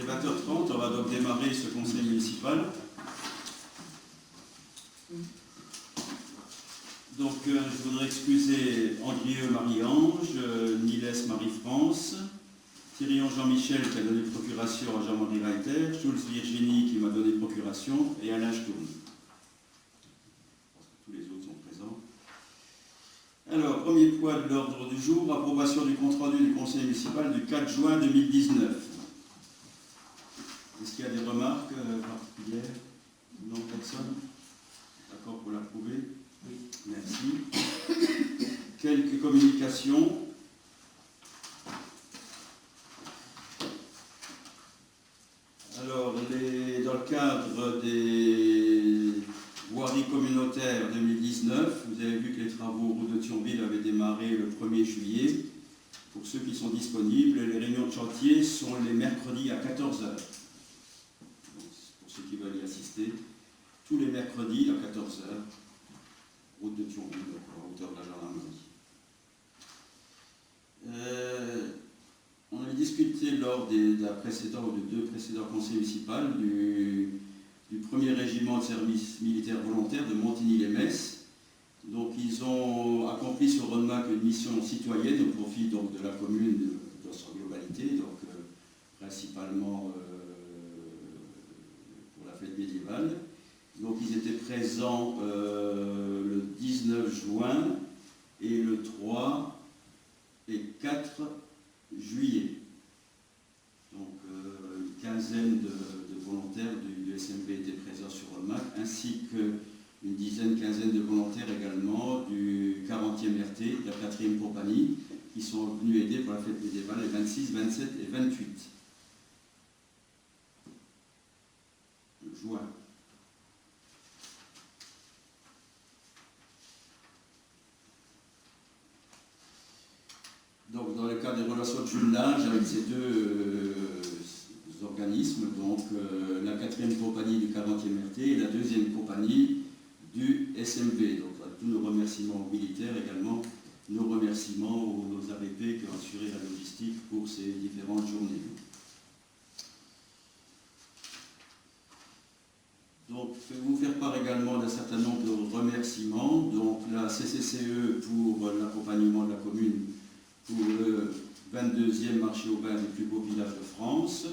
20h30, on va donc démarrer ce conseil municipal. Donc je voudrais excuser Andrieux Marie-Ange, Niles Marie-France, Thierry Jean-Michel qui a donné procuration à Jean-Marie Reiter, Schulz Virginie qui m'a donné procuration et Alain Sturm. Tous les autres sont présents. Alors, premier point de l'ordre du jour, approbation du compte-rendu du conseil municipal du 4 juin 2019. Est-ce qu'il y a des remarques particulières? Non, personne? D'accord pour l'approuver? Oui. Merci. Quelques communications. Alors, dans le cadre des voiries communautaires 2019, vous avez vu que les travaux route de Thionville avaient démarré le 1er juillet. Pour ceux qui sont disponibles, les réunions de chantier sont les mercredis à 14h. Pour ceux qui veulent y assister, tous les mercredis à 14h, route de Thionville, à hauteur de la gendarmerie. On avait discuté lors de deux précédents conseils municipaux du premier régiment de service militaire volontaire de Montigny-les-Metz. Donc ils ont accompli sur Rodemack une mission citoyenne au profit donc, de la commune dans sa globalité, donc principalement pour la fête médiévale. Donc ils étaient présents le 19 juin et le 3 et 4 juillet. Donc une quinzaine de volontaires du SMV étaient présents sur Rodemack, ainsi qu'une quinzaine de volontaires également du 40e RT, de la 4e compagnie, qui sont venus aider pour la fête médiévale les 26, 27 et 28 juin. Donc, dans le cadre des relations de jumelage avec ces deux organismes, donc la 4e compagnie du 40e RT et la 2e compagnie du SMV. Donc, tous nos remerciements aux militaires, également nos remerciements aux AVP qui ont assuré la logistique pour ces différentes journées. Donc, je vais vous faire part également d'un certain nombre de remerciements. Donc, la CCCE pour l'accompagnement de la commune pour le 22e marché au vin des plus beaux villages de France,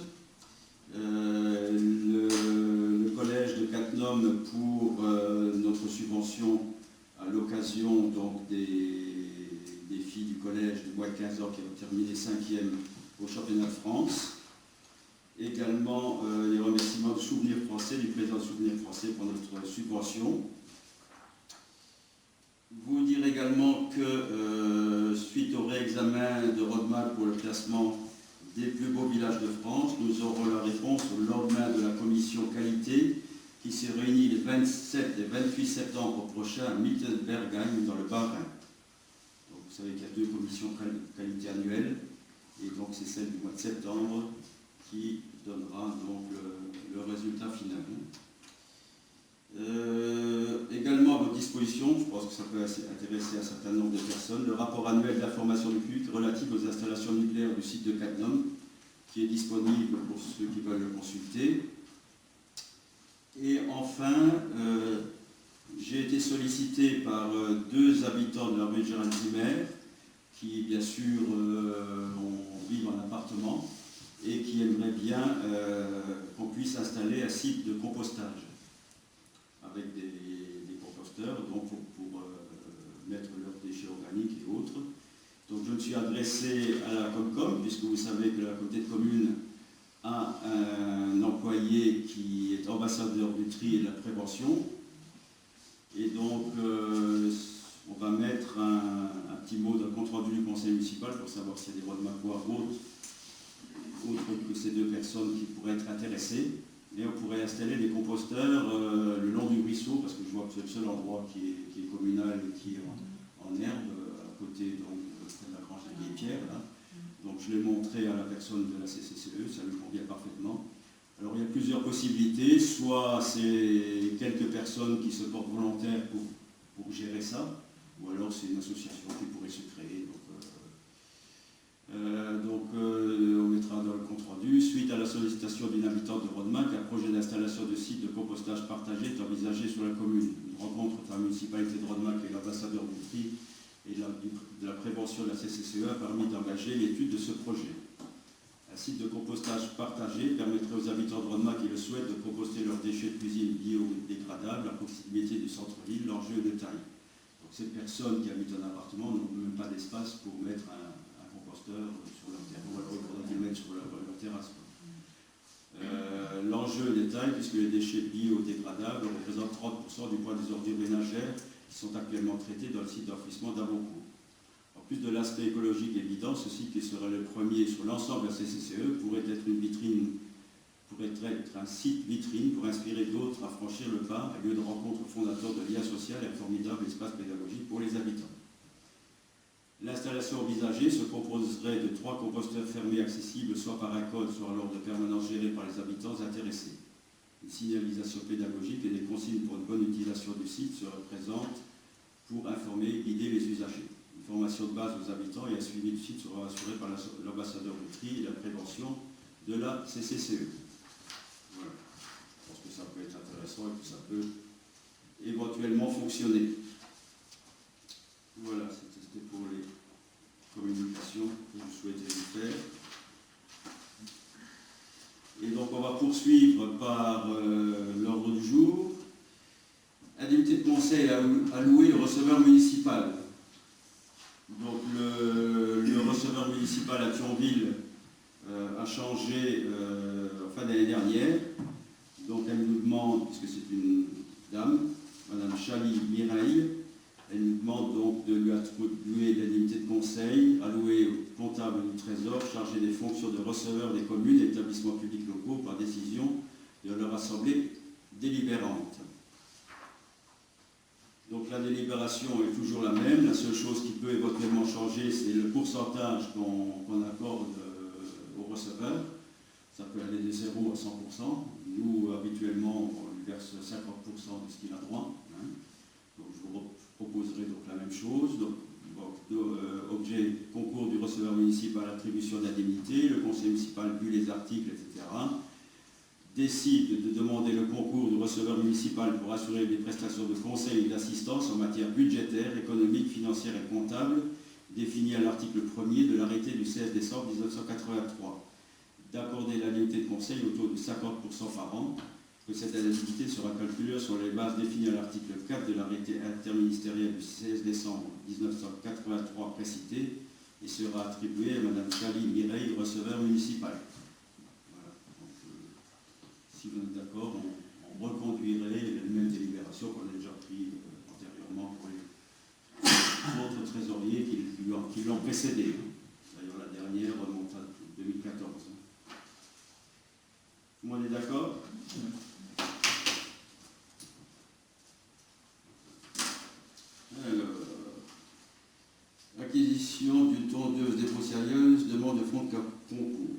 le collège de Cattenom pour notre subvention à l'occasion donc des filles du collège de moins de 15 ans qui ont terminé 5e au championnat de France. Également les remerciements de Souvenir Français, du président de Souvenir Français pour notre subvention. Vous dire également que suite au réexamen de Rodemack pour le classement des plus beaux villages de France, nous aurons la réponse au lendemain de la commission qualité qui s'est réunie les 27 et 28 septembre prochains à Mittelbergheim dans le Bas-Rhin. Donc vous savez qu'il y a deux commissions qualité annuelles et donc c'est celle du mois de septembre qui donnera donc le résultat final. Également à votre disposition, je pense que ça peut intéresser un certain nombre de personnes, le rapport annuel d'information du public relatif aux installations nucléaires du site de Cattenom, qui est disponible pour ceux qui veulent le consulter. Et enfin, j'ai été sollicité par deux habitants de la rue Gérald Zimmer, qui bien sûr vivent en appartement et qui aimeraient bien qu'on puisse installer un site de compostage avec des composteurs donc pour mettre leurs déchets organiques et autres. Donc je me suis adressé à la Comcom, puisque vous savez que la communauté de communes a un employé qui est ambassadeur du tri et de la prévention. Et donc on va mettre un petit mot dans le compte rendu du conseil municipal pour savoir s'il y a des Rodemackois autres que ces deux personnes qui pourraient être intéressées. Et on pourrait installer des composteurs le long du ruisseau, parce que je vois que c'est le seul endroit qui est communal et qui est en herbe, à côté donc, de la grange de Guépierre. Là. Donc je l'ai montré à la personne de la CCCE, ça lui convient parfaitement. Alors il y a plusieurs possibilités, soit c'est quelques personnes qui se portent volontaires pour gérer ça, ou alors c'est une association qui pourrait se créer. Donc, On mettra dans le compte rendu. Suite à la sollicitation d'une habitante de Rodemack, un projet d'installation de site de compostage partagé est envisagé sur la commune. Une rencontre entre la municipalité de Rodemack et l'ambassadeur du tri et de la prévention de la CCCE a permis d'engager l'étude de ce projet. Un site de compostage partagé permettrait aux habitants de Rodemack qui le souhaitent de composter leurs déchets de cuisine biodégradables à proximité du centre-ville. L'enjeu est de taille. Donc ces personnes qui habitent un appartement n'ont même pas d'espace pour mettre un composteur sur leur terrasse, ou alors il faudrait qu'ils le mettent sur leur terrasse. L'enjeu est de taille puisque les déchets biodégradables représentent 30% du poids des ordures ménagères qui sont actuellement traités dans le site d'enfouissement d'Aboncourt. En plus de l'aspect écologique évident, ce site qui sera le premier sur l'ensemble de la CCCE pourrait être une vitrine, pourrait être un site vitrine pour inspirer d'autres à franchir le pas, un lieu de rencontre fondateur de liens sociaux et un formidable espace pédagogique pour les habitants. L'installation envisagée se composerait de 3 composteurs fermés accessibles soit par un code, soit lors de permanence gérés par les habitants intéressés. Une signalisation pédagogique et des consignes pour une bonne utilisation du site seraient présentes pour informer et guider les usagers. Une formation de base aux habitants et un suivi du site sera assuré par l'ambassadeur du tri et la prévention de la CCCE. Voilà. Je pense que ça peut être intéressant et que ça peut éventuellement fonctionner. Voilà, c'était pour les communications que je souhaitais vous faire. Et donc on va poursuivre par l'ordre du jour. Indemnité de conseil allouée au receveur municipal. Donc le receveur municipal à Thionville a changé en fin d'année dernière. Donc elle nous demande, puisque c'est une dame, Madame Chali Mireille, elle nous demande donc de lui attribuer l'indemnité de conseil allouée au comptable du Trésor chargé des fonctions de receveur des communes et établissements publics locaux par décision de leur assemblée délibérante. Donc la délibération est toujours la même. La seule chose qui peut éventuellement changer, c'est le pourcentage qu'on accorde au receveur. Ça peut aller de 0 à 100%. Nous, habituellement, on lui verse 50% de ce qu'il a droit. Hein. Donc je vous proposerai donc la même chose. Donc, objet concours du receveur municipal, attribution d'indemnité. Le conseil municipal, vu les articles, etc., décide de demander le concours du receveur municipal pour assurer des prestations de conseil et d'assistance en matière budgétaire, économique, financière et comptable, définies à l'article 1er de l'arrêté du 16 décembre 1983, d'accorder l'indemnité de conseil au taux de 50% par an, que cette indemnité sera calculée sur les bases définies à l'article 4 de l'arrêté interministériel du 16 décembre 1983 précité et sera attribuée à Mme Chali Mireille, receveur municipal. Si vous êtes d'accord, on reconduirait les mêmes délibérations qu'on a déjà prises antérieurement pour les autres trésoriers qui l'ont précédé. D'ailleurs, la dernière remonte à 2014. On est d'accord ? Alors, acquisition d'une tondeuse débroussailleuse, demande de fonds de concours.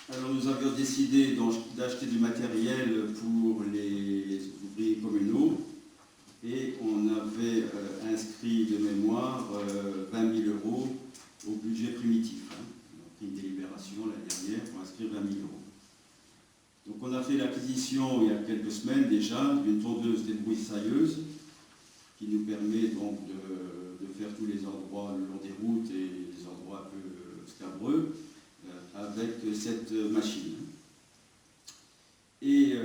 Alors nous avions décidé d'acheter du matériel pour les ouvriers communaux et on avait inscrit de mémoire 20 000 € au budget primitif. On a pris une délibération l'année dernière pour inscrire 20 000 €. Donc on a fait l'acquisition il y a quelques semaines déjà d'une tondeuse débroussailleuse qui nous permet donc de faire tous les endroits le long des routes et les endroits un peu scabreux avec cette machine. Et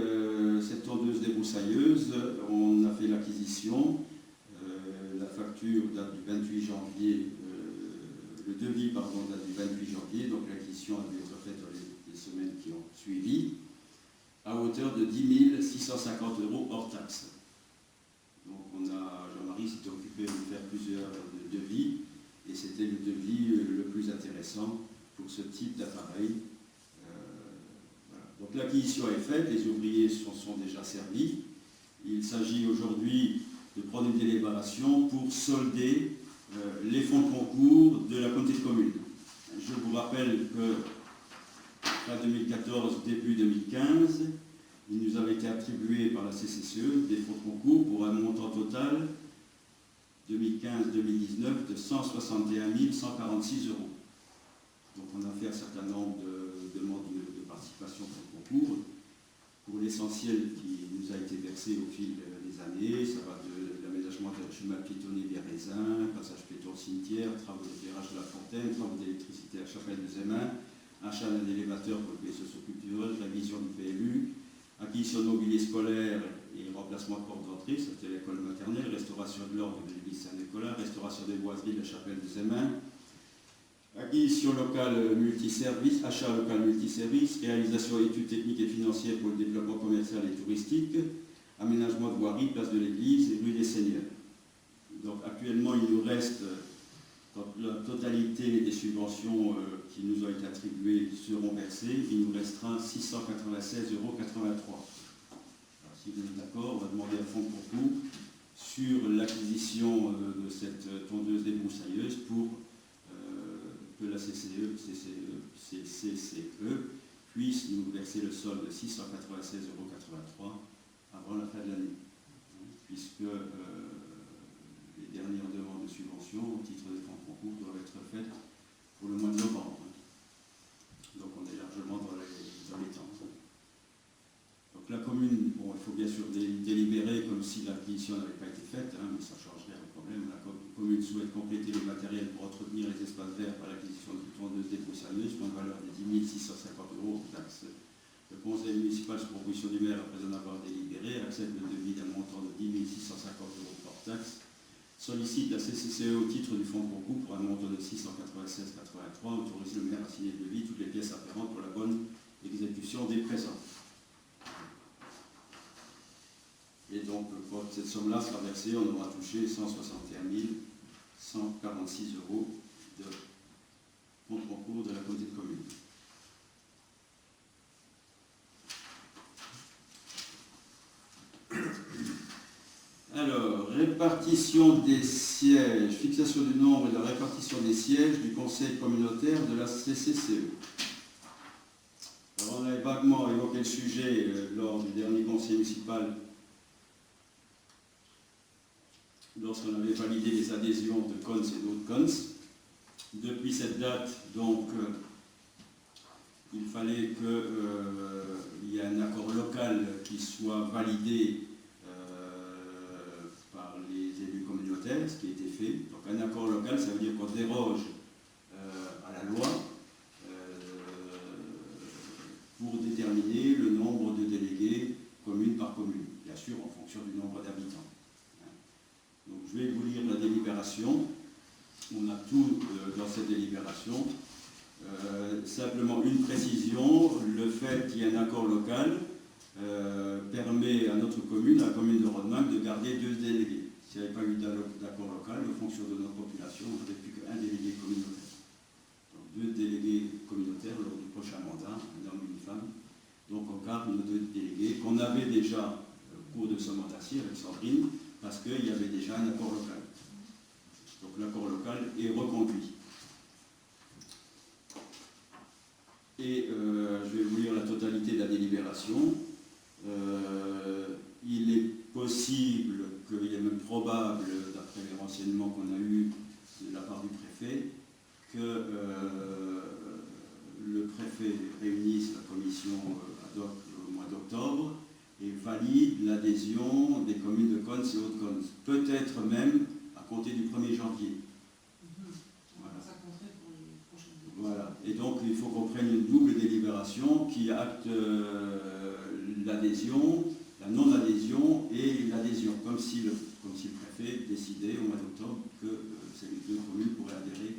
cette tondeuse débroussailleuse, on a fait l'acquisition, la facture date du 28 janvier, le devis pardon, date du 28 janvier, donc l'acquisition a dû être faite dans les semaines qui ont suivi, à hauteur de 10 650 € hors taxe. Donc Jean-Marie s'est occupé de faire plusieurs devis, et c'était le devis le plus intéressant pour ce type d'appareil. Voilà. Donc l'acquisition est faite, les ouvriers sont déjà servis. Il s'agit aujourd'hui de prendre une délibération pour solder les fonds de concours de la communauté de communes. Je vous rappelle que fin 2014, début 2015, il nous avait été attribué par la CCCE des fonds de concours pour un montant total 2015-2019 de 161 146 €. Donc on a fait un certain nombre de demandes de participation pour le concours. Pour l'essentiel qui nous a été versé au fil des années, ça va de l'aménagement d'un chemin piétonnier vers Raisin, passage piéton cimetière, travaux d'éclairage de la fontaine, travaux d'électricité à Chapelle de Zémin, achat d'un élévateur pour le pays socio-culturel, révision du PLU, acquisition de mobilier scolaire et remplacement de porte d'entrée, c'était l'école maternelle, restauration de l'ordre de l'église Saint-Nicolas, restauration des boiseries de la Chapelle de Zémin, acquisition locale multiservice, achat local multiservice, réalisation études techniques et financières pour le développement commercial et touristique, aménagement de voirie, place de l'église et rue des Seigneurs. Donc actuellement, il nous reste, quand la totalité des subventions qui nous ont été attribuées seront versées, il nous restera 696,83 €. Si vous êtes d'accord, on va demander un fonds de concours sur l'acquisition de cette tondeuse débroussailleuse pour que la CCE puisse nous verser le solde de 696,83 € avant la fin de l'année, puisque les dernières demandes de subvention au titre des fonds de concours doivent être faites pour le mois de novembre. Donc on est largement dans les temps. Donc la commune, bon, il faut bien sûr délibérer comme si l'acquisition n'avait pas été faite, mais ça changerait le problème. La commune souhaite compléter le matériel pour entretenir les espaces verts par l'acquisition de tondeuses débroussailleuses pour une valeur de 10 650 € hors taxe. Le conseil municipal, sur proposition du maire, après en avoir délibéré, accepte le devis d'un montant de 10 650 € hors taxe, sollicite la CCCE au titre du fonds de concours pour un montant de 696,83 €, autorise le maire à signer le devis, toutes les pièces afférentes pour la bonne exécution des présents. Et donc, quand cette somme-là sera versée, on aura touché 161 146 € de fonds de concours de la communauté de communes. Alors, répartition des sièges, fixation du nombre et de la répartition des sièges du conseil communautaire de la CCCE. Alors, on avait vaguement évoqué le sujet lors du dernier conseil municipal, lorsqu'on avait validé les adhésions de CONS et d'autres CONS. Depuis cette date, donc, il fallait qu'il y ait un accord local qui soit validé par les élus communautaires, ce qui a été fait. Donc un accord local, ça veut dire qu'on déroge à la loi pour déterminer le nombre de délégués commune par commune, bien sûr en fonction du nombre d'habitants. Donc je vais vous lire la délibération. On a tout dans cette délibération. Simplement une précision, le fait qu'il y ait un accord local permet à notre commune, à la commune de Rodemack, de garder 2 délégués. S'il n'y avait pas eu d'accord local, en fonction de notre population, on n'aurait plus qu'un délégué communautaire. Donc 2 délégués communautaires lors du prochain mandat, un homme et une femme. Donc on garde nos 2 délégués qu'on avait déjà au cours de ce mandat-ci avec Sandrine, parce qu'il y avait déjà un accord local. Donc l'accord local est reconduit. Et je vais vous lire la totalité de la délibération. Il est possible, qu'il est même probable, d'après les renseignements qu'on a eus de la part du préfet, que le préfet réunisse la commission ad hoc au mois d'octobre et valide l'adhésion des communes de CONS et Haute-CONS. Peut-être même à compter du 1er janvier. Voilà. Et donc il faut qu'on prenne une double délibération qui acte l'adhésion, la non-adhésion et l'adhésion, comme si le préfet décidait au mois d'octobre que ces 2 communes pourraient adhérer.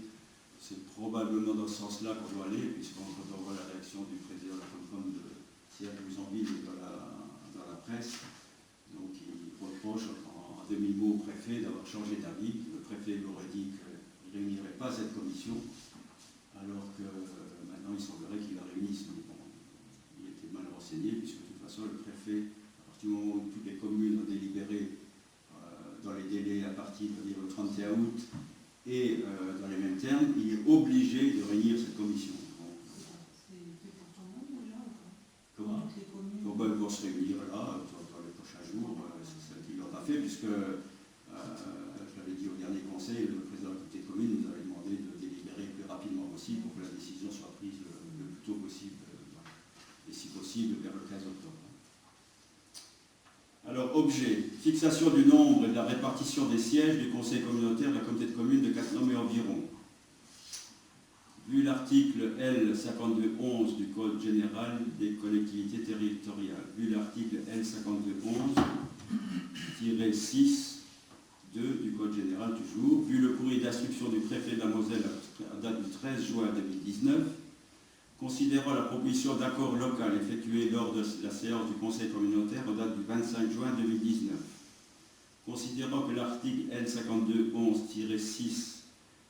C'est probablement dans ce sens-là qu'on doit aller, puisqu'on voit la réaction du président de la Concom de Sierre Luxembourg dans la presse. Donc il reproche en demi-mot au préfet d'avoir changé d'avis. Le préfet lui aurait dit qu'il ne réunirait pas cette commission, alors que maintenant il semblerait qu'il la réunisse. Mais bon, il était mal renseigné, puisque de toute façon le préfet, à partir du moment où toutes les communes ont délibéré dans les délais à partir du 31 août et dans les mêmes termes, il est obligé de réunir cette commission. C'est fait pour tout le monde déjà ou pas? Comment? Donc, ils vont se réunir là dans les prochains jours. C'est ce qu'il en a fait, puisque je l'avais dit au conseil, le président de la communauté de communes nous avait demandé de délibérer le plus rapidement possible pour que la décision soit prise le plus tôt possible, et si possible vers le 15 octobre. Alors, objet, fixation du nombre et de la répartition des sièges du conseil communautaire de la communauté de communes de Cattenom et environ. Vu l'article L5211 du Code général des collectivités territoriales, vu l'article L5211-6-2 du Code général toujours, vu le courrier d'instruction du préfet de la Moselle à date du 13 juin 2019, considérant la proposition d'accord local effectuée lors de la séance du Conseil communautaire en date du 25 juin 2019, considérant que l'article L5211-6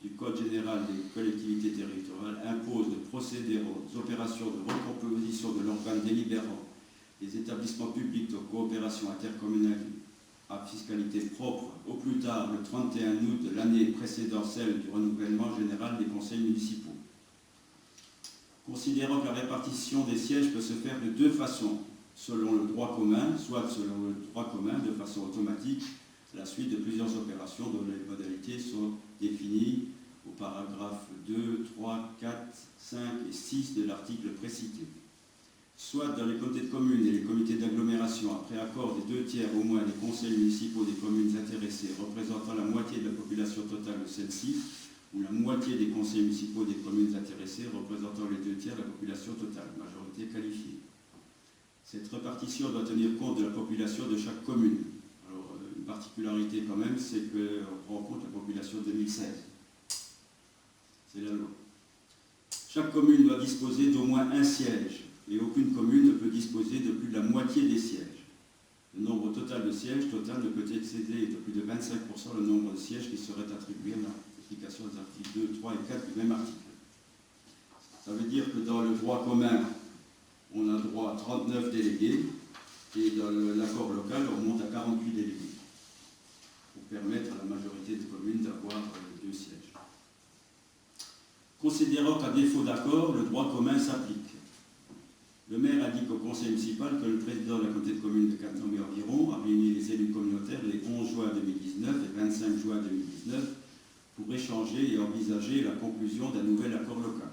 du Code général des collectivités territoriales impose de procéder aux opérations de recomposition de l'organe délibérant des établissements publics de coopération intercommunale à fiscalité propre au plus tard le 31 août de l'année précédant celle du renouvellement général des conseils municipaux. Considérant que la répartition des sièges peut se faire de deux façons, selon le droit commun, soit selon le droit commun de façon automatique, à la suite de plusieurs opérations dont les modalités sont définies au paragraphe 2, 3, 4, 5 et 6 de l'article précité. Soit dans les comités de communes et les comités d'agglomération, après accord des 2 tiers au moins des conseils municipaux des communes intéressées représentant la moitié de la population totale de celle-ci, ou la moitié des conseils municipaux des communes intéressées représentant les 2 tiers de la population totale, majorité qualifiée. Cette répartition doit tenir compte de la population de chaque commune. Alors, une particularité quand même, c'est qu'on prend en compte la population 2016. C'est la loi. Chaque commune doit disposer d'au moins un siège, et aucune commune ne peut disposer de plus de la moitié des sièges. Le nombre total de sièges total ne peut excéder de plus de 25% le nombre de sièges qui seraient attribués à l'application des articles 2, 3 et 4 du même article. Ça veut dire que dans le droit commun, on a droit à 39 délégués, et dans l'accord local, on monte à 48 délégués, pour permettre à la majorité des communes d'avoir 2 sièges. Considérant qu'à défaut d'accord, le droit commun s'applique. Le maire indique au conseil municipal que le président de la communauté de communes de Cattenom et environ a réuni les élus communautaires les 11 juin 2019 et 25 juin 2019 pour échanger et envisager la conclusion d'un nouvel accord local.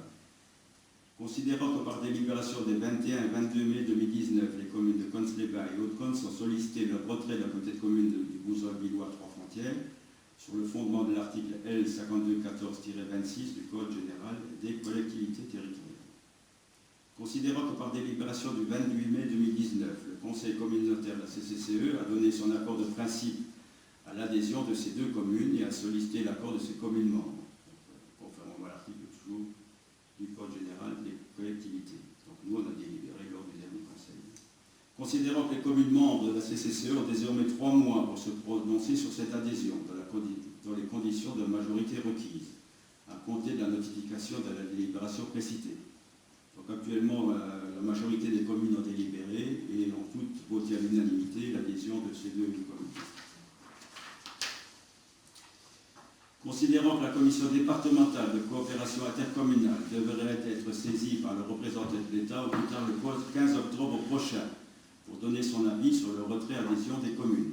Considérant que par délibération des 21 et 22 mai 2019, les communes de Cons-les-Bains et Haute-Cons sont sollicitées le retrait de la communauté de communes du Bouzoy-Villois 3 frontières sur le fondement de l'article L5214-26 du Code général des collectivités territoriales. Considérant que par délibération du 28 mai 2019, le Conseil communautaire de la CCCE a donné son accord de principe à l'adhésion de ces 2 communes et a sollicité l'accord de ses communes membres, conformément à l'article toujours du Code général des collectivités. Donc nous, on a délibéré lors du dernier Conseil. Considérant que les communes membres de la CCCE ont désormais 3 mois pour se prononcer sur cette adhésion, dans les conditions de majorité requises, à compter de la notification de la délibération précitée. Donc actuellement, la majorité des communes ont délibéré et ont toutes voté à l'unanimité l'adhésion de ces 2 communes. Considérant que la commission départementale de coopération intercommunale devrait être saisie par le représentant de l'État au plus tard le 15 octobre prochain pour donner son avis sur le retrait-adhésion des communes.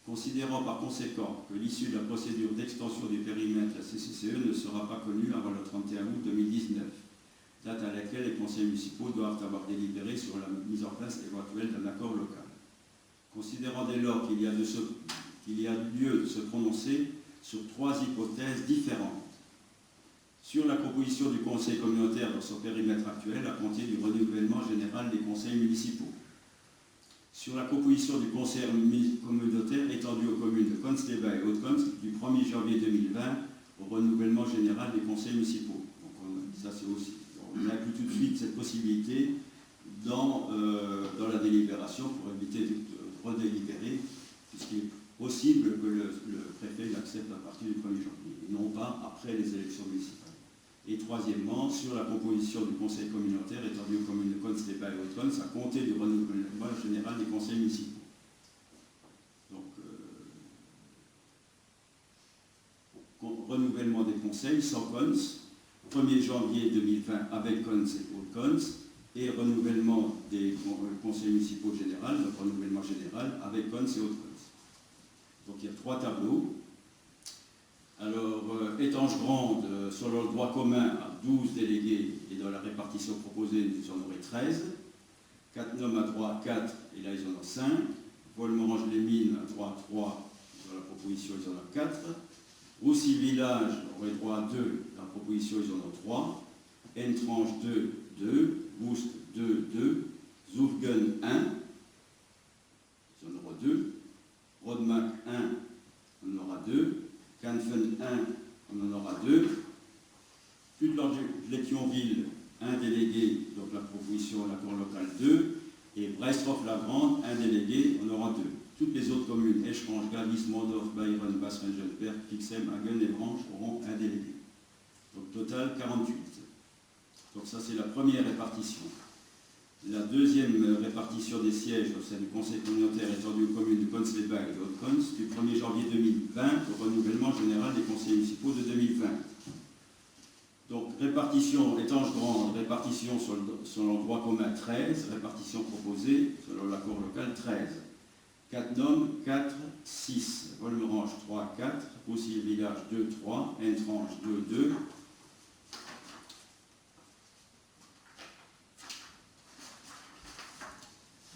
Considérant par conséquent que l'issue de la procédure d'extension du périmètre de la CCCE ne sera pas connue avant le 31 août 2019, date à laquelle les conseils municipaux doivent avoir délibéré sur la mise en place éventuelle d'un accord local. Considérant dès lors qu'il y a lieu de se prononcer sur 3 hypothèses différentes. Sur la composition du conseil communautaire dans son périmètre actuel à compter du renouvellement général des conseils municipaux. Sur la composition du conseil communautaire étendu aux communes de Cons-les-Bains et Haute-Cons du 1er janvier 2020 au renouvellement général des conseils municipaux. Donc ça c'est aussi. On inclut tout de suite cette possibilité dans la délibération pour éviter de redélibérer, puisqu'il est possible que le préfet l'accepte à partir du 1er janvier, et non pas après les élections municipales. Et troisièmement, sur la composition du conseil communautaire étendu aux communes de Cons-les-Bains et Haute-Cons à compter du renouvellement général des conseils municipaux. Donc, renouvellement des conseils sans Cons, 1er janvier 2020 avec Cons et Haute-Cons, et renouvellement des conseils municipaux général, donc renouvellement général avec Cons et Haute-Cons. Donc il y a 3 tableaux. Alors, Étanges-Grande, selon le droit commun, a 12 délégués et dans la répartition proposée, ils en auraient 13. Cattenom a droit à 4 et là, ils en ont 5. Volmerange-les-Mines a droit à 3, dans la proposition, ils en ont 4. Roussy-Village aurait droit à 2, dans la proposition, ils en ont 3. Entrange 2, 2. Boust 2, 2. Zourgen 1, ils en auront 2. Rodemack 1, on en aura 2. Canfen 1, on en aura 2. Puttelange-Vlectionville, 1 délégué, donc la proposition, l'accord local 2. Et Brestroff-la-Grande, 1 délégué, on aura 2. Toutes les autres communes, Eschrange, Gavis, Mondorf, Bayern, Basse-Rhein-Genpert, Pixem, Hagen et Branche auront 1 délégué. Donc total 48. Donc ça c'est la première répartition. La deuxième répartition des sièges au sein du Conseil communautaire étendu aux communes de Kons-les-Bains et de Haute-Kons du 1er janvier 2020 au renouvellement général des conseils municipaux de 2020. Donc répartition Étanges-Grande, répartition selon le droit commun 13, répartition proposée selon l'accord local 13. Cattenom 4, 6, Volmerange 3, 4, Roussy-Village 2, 3, Entrange 2, 2.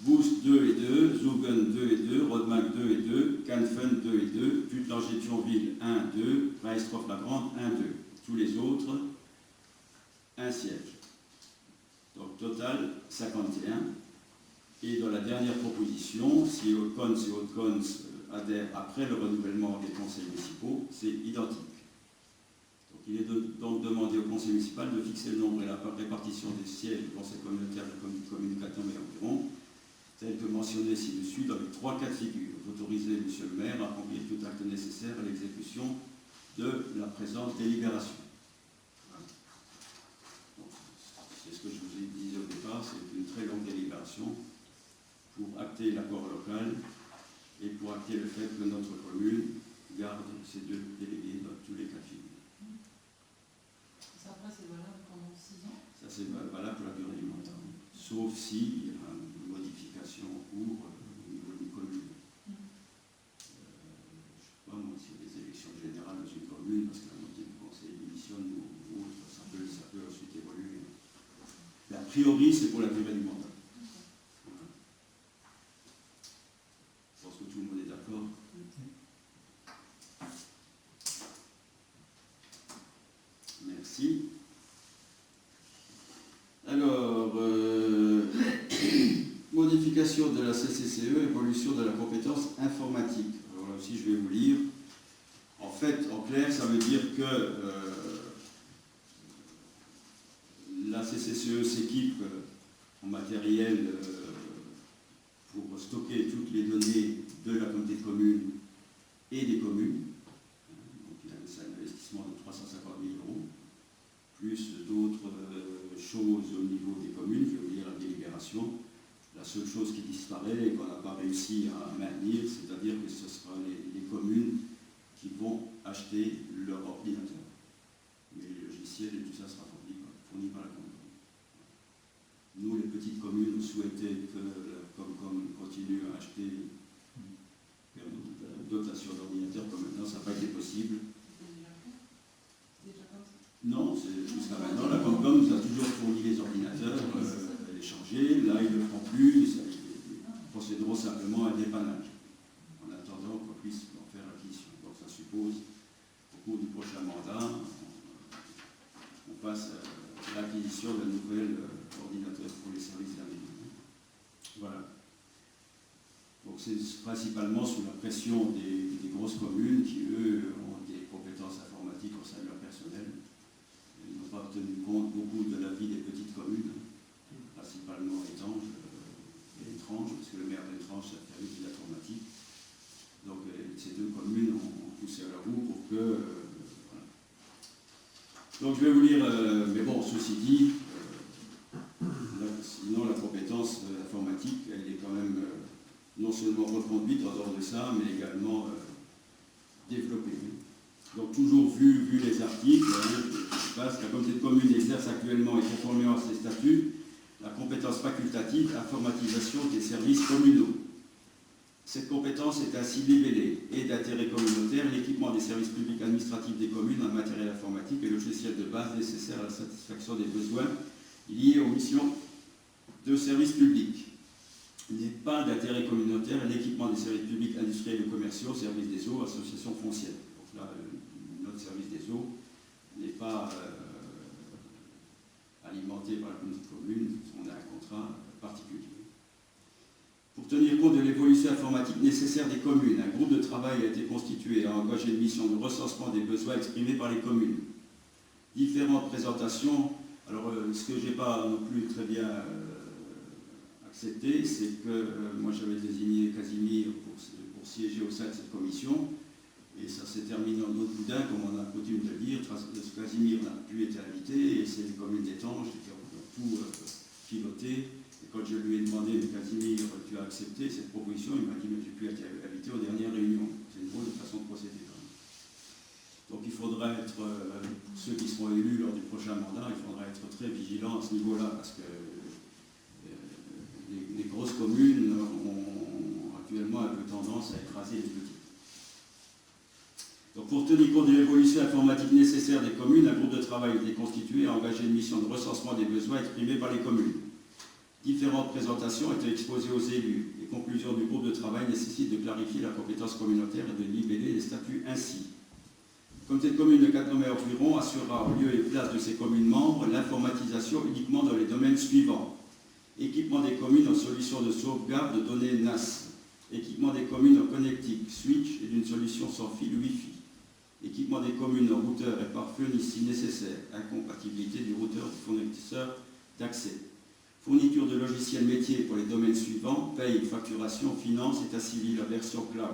Boust 2 et 2, Zourgen 2 et 2, Rodemack 2 et 2, Canfen 2 et 2, Puttelange-Thionville 1, 2, Brestroff-la-Grande 1, 2. Tous les autres, 1 siège. Donc total 51. Et dans la dernière proposition, si Haute-Kons et Haute-Kons adhèrent après le renouvellement des conseils municipaux, c'est identique. Donc il est donc demandé au conseil municipal de fixer le nombre et la répartition des sièges du conseil communautaire de commune Cattenom et environ, tel que mentionné ci-dessus dans les 3 cas de figure. Autorisez, monsieur le maire, à accomplir tout acte nécessaire à l'exécution de la présente délibération. Voilà. C'est ce que je vous ai dit au départ, c'est une très longue délibération pour acter l'accord local et pour acter le fait que notre commune garde ces 2 délégués dans tous les cas de figure. Ça, après, c'est valable pendant 6 ans. Ça, c'est valable pour la durée du mandat, sauf s'il y a une modification en cours au niveau d'une commune. Je ne sais pas, moi, s'il y a des élections générales dans une commune, parce que la moitié du conseil démissionne ou autre, ça peut ensuite évoluer. Mais a priori, c'est pour la durée du mandat. Voilà. Je pense que tout le monde est d'accord. Merci. Alors, modification de la CCCE, évolution de la compétence informatique. Alors là aussi, je vais vous lire. En fait, en clair, ça veut dire que la CCCE s'équipe en matériel pour stocker toutes les données de la communauté de communes et des communes. Donc, c'est un investissement de 350 000 €, plus d'autres choses au niveau des communes. Je vais vous lire la délibération. La seule chose qui disparaît et qu'on n'a pas réussi à maintenir, c'est-à-dire que ce sera les communes qui vont acheter leur ordinateur. Mais le logiciel et tout ça sera fourni par la commune. Nous, les petites communes, souhaitaient que la Comcom continue à acheter une dotation d'ordinateur, comme maintenant, ça n'a pas été possible. Déjà comme ça. Non, jusqu'à maintenant, la Comcom nous a toujours fourni les ordinateurs, les changés. Là, ils ne le font plus. Ils procéderont simplement à un dépannage, en attendant qu'on puisse en faire l'acquisition. Donc, ça suppose, au cours du prochain mandat, on passe à l'acquisition d'un nouvel ordinateur pour les services de la mairie. Voilà. Donc, c'est principalement sous la pression des grosses communes qui, eux, ont des compétences informatiques au sein de leur personnel. Ils n'ont pas tenu compte beaucoup de la vie des petites communes, principalement Étanges et Étranges, parce que le maire d'Étranges a fait de l'informatique. Donc ces 2 communes ont poussé à la roue pour que... voilà. Donc je vais vous lire, mais bon, ceci dit, sinon la compétence informatique, elle est quand même non seulement reconduite en dehors de ça, mais également développée. Donc toujours vu les articles, la communauté de communes exerce actuellement et conformément à ses statuts la compétence facultative informatisation des services communaux. Cette compétence est ainsi libellée et d'intérêt communautaire l'équipement des services publics administratifs des communes en matériel informatique et logiciel de base nécessaires à la satisfaction des besoins liés aux missions de services publics. Il n'est pas d'intérêt communautaire l'équipement des services publics industriels et commerciaux, services des eaux, associations foncières. Donc là, notre service des eaux n'est pas alimenté par la communauté commune, on a un contrat particulier. Pour tenir compte de l'évolution informatique nécessaire des communes, un groupe de travail a été constitué et a engagé une mission de recensement des besoins exprimés par les communes. Différentes présentations. Alors, ce que je n'ai pas non plus très bien accepté, c'est que moi j'avais désigné Casimir pour siéger au sein de cette commission, et ça s'est terminé en autre boudin, comme on a coutume de le dire. Casimir n'a plus été invité, et c'est les communes d'Étanges qui ont tout piloté. Et quand je lui ai demandé, mais Casimir, tu as accepté cette proposition, il m'a dit, mais tu n'as plus été invité aux dernières réunions. C'est une drôle de façon de procéder. Donc il faudra être, pour ceux qui seront élus lors du prochain mandat, il faudra être très vigilant à ce niveau-là, parce que les grosses communes ont actuellement un peu tendance à écraser les petites. Donc pour tenir compte de l'évolution informatique nécessaire des communes, un groupe de travail a été constitué et a engagé une mission de recensement des besoins exprimés par les communes. Différentes présentations étaient exposées aux élus. Les conclusions du groupe de travail nécessitent de clarifier la compétence communautaire et de libeller les statuts ainsi. Le comité de communes de Cattenom et environ assurera au lieu et place de ses communes membres l'informatisation uniquement dans les domaines suivants. Équipement des communes en solution de sauvegarde de données NAS. Équipement des communes en connectique, switch et d'une solution sans fil Wi-Fi. Équipement des communes en routeur et pare-feu si nécessaire. Incompatibilité du routeur du fournisseur d'accès. Fourniture de logiciels métiers pour les domaines suivants, paye, facturation, finance, état civil, la version cloud.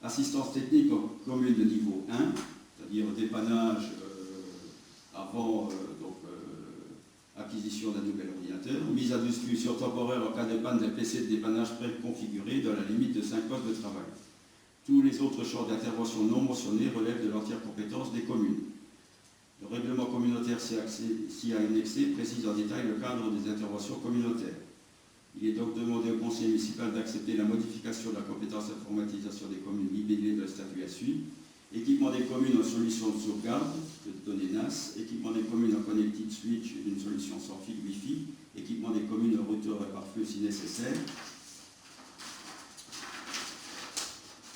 Assistance technique aux communes de niveau 1, c'est-à-dire dépannage avant acquisition d'un nouvel ordinateur, mise à disposition temporaire en cas de panne d'un PC de dépannage préconfiguré dans la limite de 5 postes de travail. Tous les autres champs d'intervention non mentionnés relèvent de l'entière compétence des communes. Le règlement communautaire s'y a annexé précise en détail le cadre des interventions communautaires. Il est donc demandé au conseil municipal d'accepter la modification de la compétence informatisation des communes libellées de statut à suivre, équipement des communes en solution de sauvegarde de données NAS, équipement des communes en connected switch et d'une solution sans fil Wi-Fi, équipement des communes en routeur et pare-feu si nécessaire,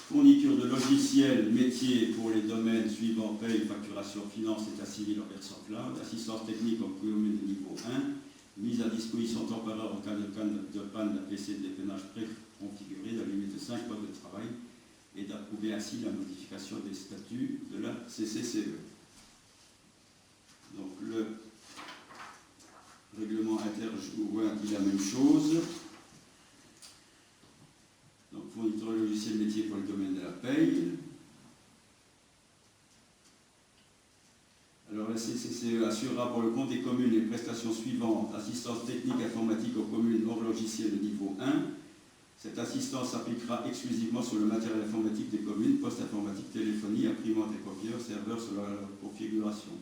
fourniture de logiciels métiers pour les domaines suivants, paye, facturation, finance, état civil en version cloud, assistance technique en commune de niveau 1, mise à disposition temporaire en cas de panne d'un PC de dépannage préconfiguré dans la limite de 5 postes de travail et d'approuver ainsi la modification des statuts de la CCCE. Donc le règlement interjoint dit la même chose. Donc fourniture de logiciels métiers pour le domaine de la paye. Alors la CCCE assurera pour le compte des communes les prestations suivantes. Assistance technique informatique aux communes hors logiciel de niveau 1. Cette assistance s'appliquera exclusivement sur le matériel informatique des communes, poste informatique, téléphonie, imprimante et copieur, serveur selon leur configuration.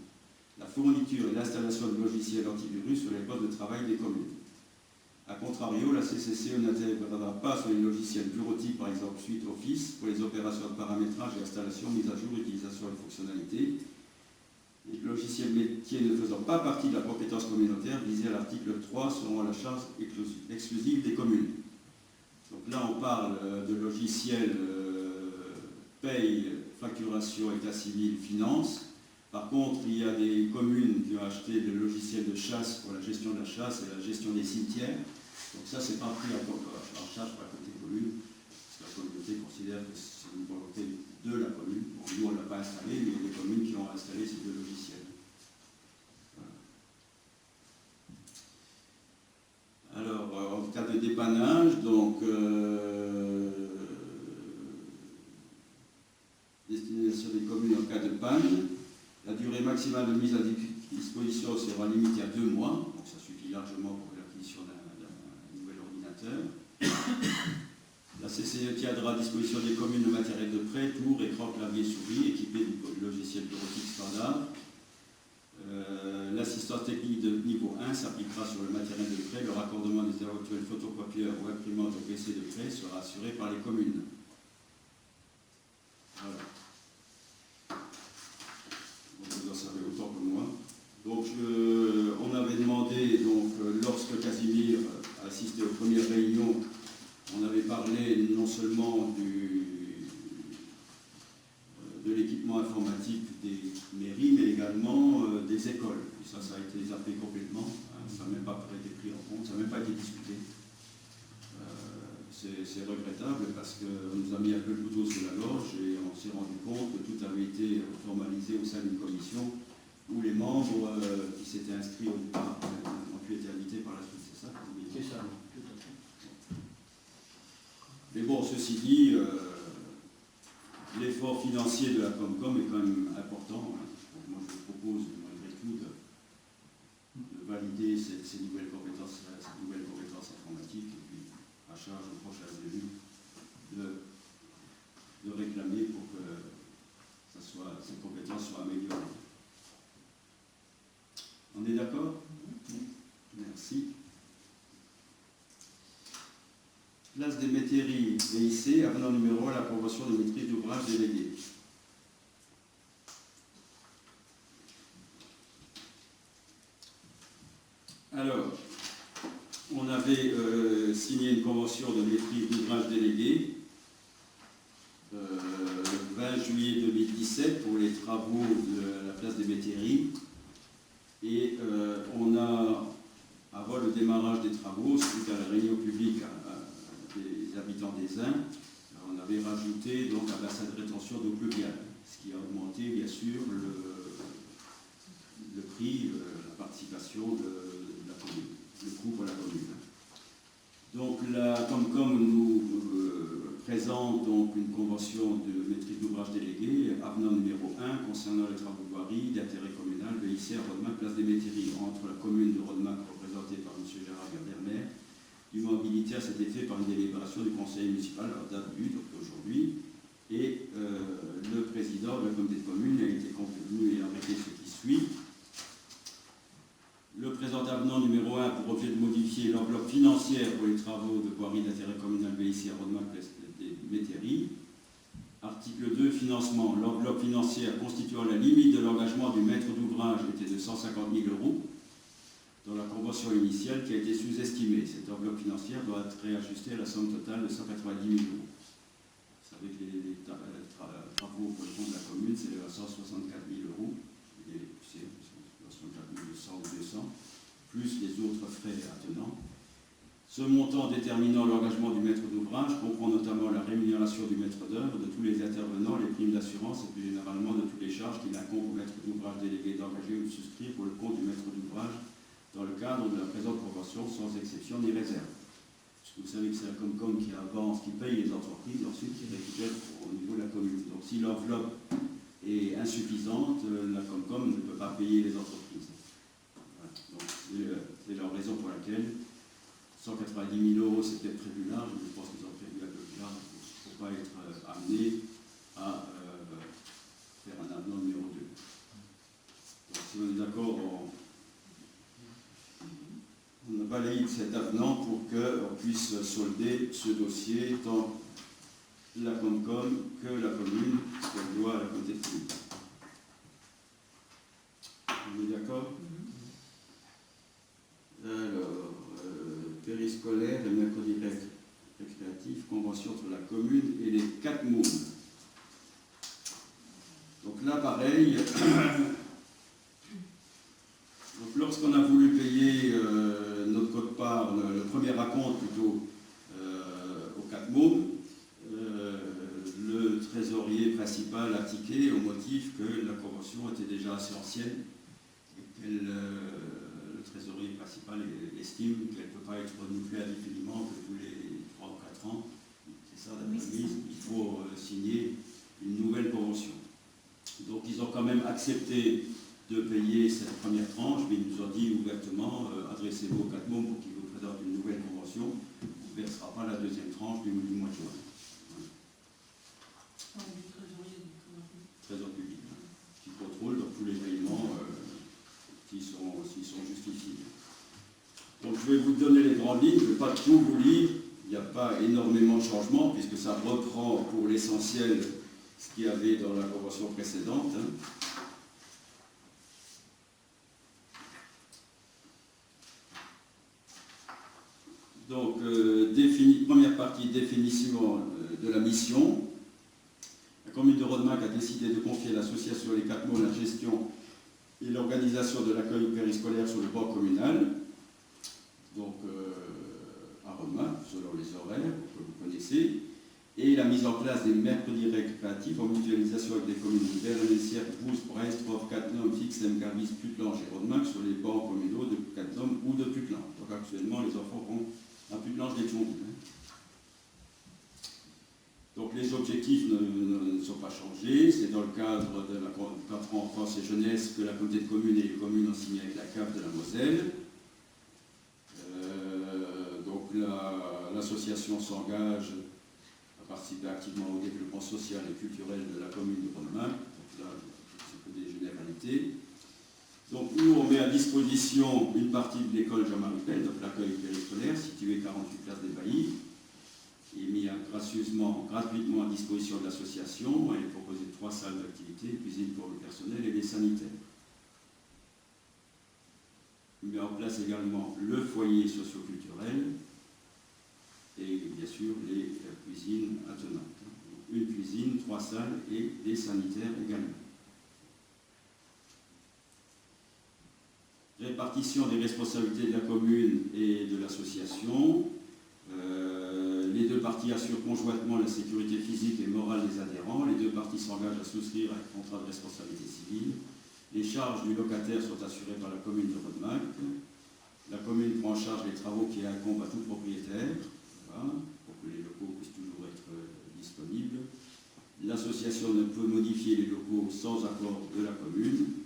La fourniture et l'installation de logiciels antivirus sur les postes de travail des communes. A contrario, la CCCE n'intégrera pas sur les logiciels bureautiques, par exemple Suite Office, pour les opérations de paramétrage et installation, mise à jour, utilisation et fonctionnalités. Les logiciels métiers ne faisant pas partie de la compétence communautaire visée à l'article 3 seront à la charge exclusive des communes. Donc là, on parle de logiciels paye, facturation, état civil, finance. Par contre, il y a des communes qui ont acheté des logiciels de chasse pour la gestion de la chasse et la gestion des cimetières. Donc ça, c'est pas pris en charge par la communauté commune, parce que la communauté considère que c'est une volonté de la commune. Bon, nous, on ne l'a pas installé, mais il y a des communes qui ont installé ces deux logiciels. Voilà. Alors, en cas de dépannage, donc, destination des communes en cas de panne, la durée maximale de mise à disposition sera limitée à 2 mois, donc ça suffit largement pour l'acquisition d'un nouvel ordinateur. La CCE tiendra à disposition des communes le matériel de prêt, tour, écran, clavier, souris, équipé du logiciel bureautique standard. L'assistance technique de niveau 1 s'appliquera sur le matériel de prêt. Le raccordement des éventuels photocopieurs ou imprimantes au PC de prêt sera assuré par les communes. Voilà. Donc, vous en savez autant que moi. Donc, on avait demandé, donc, lorsque Casimir a assisté aux premières réunions, on avait parlé non seulement de l'équipement informatique des mairies, mais également des écoles. Et ça a été zappé complètement. Ça n'a même pas été pris en compte, ça n'a même pas été discuté. C'est regrettable parce qu'on nous a mis un peu le couteau sous la gorge et on s'est rendu compte que tout avait été formalisé au sein d'une commission où les membres qui s'étaient inscrits au départ ont pu être invités par la suite. C'est ça? C'est ça, tout à fait. Mais bon, ceci dit, l'effort financier de la Comcom est quand même important. Donc moi, je propose malgré tout de valider ces nouvelles compétences informatiques et puis à charge aux prochaines élus de réclamer pour que ces compétences soient améliorées. On est d'accord? Merci. Place des métairies VIC, avenant numéro 1 à la convention de maîtrise d'ouvrage déléguée. Alors, on avait signé une convention de maîtrise d'ouvrage déléguée le 20 juillet 2017 pour les travaux de la place des métairies. Et on a, avant le démarrage des travaux, suite à la réunion publique des habitants des Inns, on avait rajouté donc un bassin de rétention d'eau pluviale, ce qui a augmenté bien sûr le prix, la participation de la commune, le coût pour la commune. Donc la Comcom nous présente donc une convention de maîtrise d'ouvrage déléguée, avenant numéro 1 concernant les travaux de voirie d'intérêt communal VIC à Rodemack, place des métairies, entre la commune de Rodemack représentée par M. Gérard Gardner, du mobilité à cet effet par une délibération du conseil municipal à date du, donc aujourd'hui, et le président de la communauté de communes a été convenu et arrêté ce qui suit. Le présent avenant numéro 1 a pour objet de modifier l'enveloppe financière pour les travaux de voirie d'intérêt communal VIC à Rodemack, place des métairies. Article 2, financement. L'enveloppe financière constituant la limite de l'engagement du maître d'ouvrage était de 150 000 € dans la convention initiale qui a été sous-estimée. Cette enveloppe financière doit être réajustée à la somme totale de 190 000 €. Vous savez que les travaux pour le compte de la commune, c'est à 164 000 €. C'est 164 100 ou 200, plus les autres frais attenants. Ce montant déterminant l'engagement du maître d'ouvrage comprend notamment la rémunération du maître d'œuvre, de tous les intervenants, les primes d'assurance et plus généralement de toutes les charges qu'il incombe au maître d'ouvrage délégué d'engager ou de souscrire pour le compte du maître d'ouvrage dans le cadre de la présente convention, sans exception ni réserve. Parce que vous savez que c'est la Comcom qui avance, qui paye les entreprises, et ensuite qui récupère au niveau de la commune. Donc si l'enveloppe est insuffisante, la Comcom ne peut pas payer les entreprises. Voilà. Donc c'est la raison pour laquelle 190 000 € c'était prévu large, mais je pense qu'ils ont prévu un peu plus large pour ne pas être amené à faire un avenant numéro 2. Donc si on est d'accord, on valide cet avenant pour qu'on puisse solder ce dossier tant la Comcom que la commune, qu'elle doit à la communauté de communes. On est d'accord? Alors, périscolaire et mercredi récréatif, convention entre la commune et les 4 mômes. Donc là, pareil, donc lorsqu'on a voulu payer notre quote-part, le premier acompte plutôt, aux 4 mômes, le trésorier principal a tiqué au motif que la convention était déjà assez ancienne et que le trésorier principal estime qu'elle ne peut pas être renouvelée indéfiniment que tous les 3 ou 4 ans. C'est ça la mise. Il faut signer une nouvelle convention. Donc ils ont quand même accepté de payer cette première tranche, mais ils nous ont dit ouvertement adressez-vous aux 4 mômes pour qu'ils vous présentent une nouvelle convention. On ne versera pas la deuxième tranche du mois de juin. Du trésorier, Trésor public, qui contrôle donc tous les paiements vais vous donner les grandes lignes, je ne vais pas tout vous lire, il n'y a pas énormément de changements, puisque ça reprend pour l'essentiel ce qu'il y avait dans la convention précédente. Donc, première partie, définition de la mission. La commune de Rodemack a décidé de confier à l'association Les Quatre Mots la gestion et l'organisation de l'accueil périscolaire sur le bord communal. Donc, à Rodemack, selon les horaires que vous connaissez. Et la mise en place des mercredis récréatifs en mutualisation avec des communes de Berlin-Lessière, Bouze, Brest, Rof, Cattenom, Fixem, Garbis, Putlange et Rodemack sur les bancs communaux de Cattenom ou de Putlange. Donc actuellement, les enfants vont à Putlange des Thionville. Donc les objectifs ne sont pas changés. C'est dans le cadre de la CAFRA Enfance et Jeunesse que la communauté de communes et les communes ont signé avec la CAF de la Moselle. Donc l'association s'engage à participer activement au développement social et culturel de la commune de Rodemack. Donc là, c'est que des généralités. Donc nous, on met à disposition une partie de l'école Jean-Marie Pell, donc l'accueil périscolaire, situé 48 places des Baillis, et mis gracieusement, gratuitement à disposition de l'association. Elle est composée de 3 salles d'activité, cuisine pour le personnel et des sanitaires. Il met en place également le foyer socio-culturel et bien sûr les cuisines attenantes. Une cuisine, 3 salles et des sanitaires également. Répartition des responsabilités de la commune et de l'association. Les 2 parties assurent conjointement la sécurité physique et morale des adhérents. Les 2 parties s'engagent à souscrire un contrat de responsabilité civile. Les charges du locataire sont assurées par la commune de Rodemack. La commune prend en charge les travaux qui incombent à tout propriétaire, voilà, pour que les locaux puissent toujours être disponibles. L'association ne peut modifier les locaux sans accord de la commune.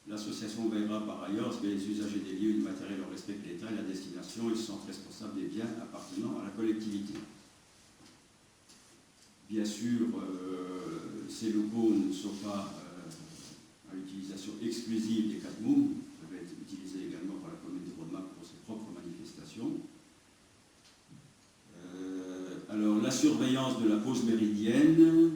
L'association veillera par ailleurs à ce que les usagers des lieux et du matériel respectent l'état et la destination et se sentent responsables des biens appartenant à la collectivité. Bien sûr, ces locaux ne sont pas à l'utilisation exclusive des 4 mots, ils peuvent être utilisés également par la commune de Rodemack pour ses propres manifestations. Alors, la surveillance de la pause méridienne.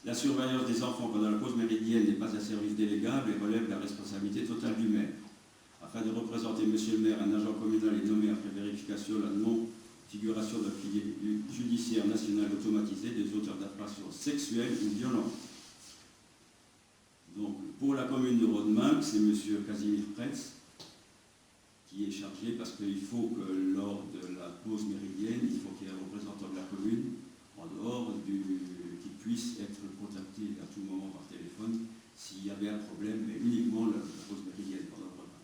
La surveillance des enfants pendant la pause méridienne n'est pas un service délégable et relève de la responsabilité totale du maire. Afin de représenter Monsieur le maire, un agent communal est nommé après vérification de la non-figuration d'un pilier judiciaire national automatisé des auteurs d'infractions sexuelles ou violentes. Donc, pour la commune de Rodemack, c'est Monsieur Casimir Pretz qui est chargé parce qu'il faut que lors de la pause méridienne, il faut qu'il y ait un représentant de la commune en dehors qui puisse être contacté à tout moment par téléphone s'il y avait un problème, mais uniquement la pause méridienne pendant le repas.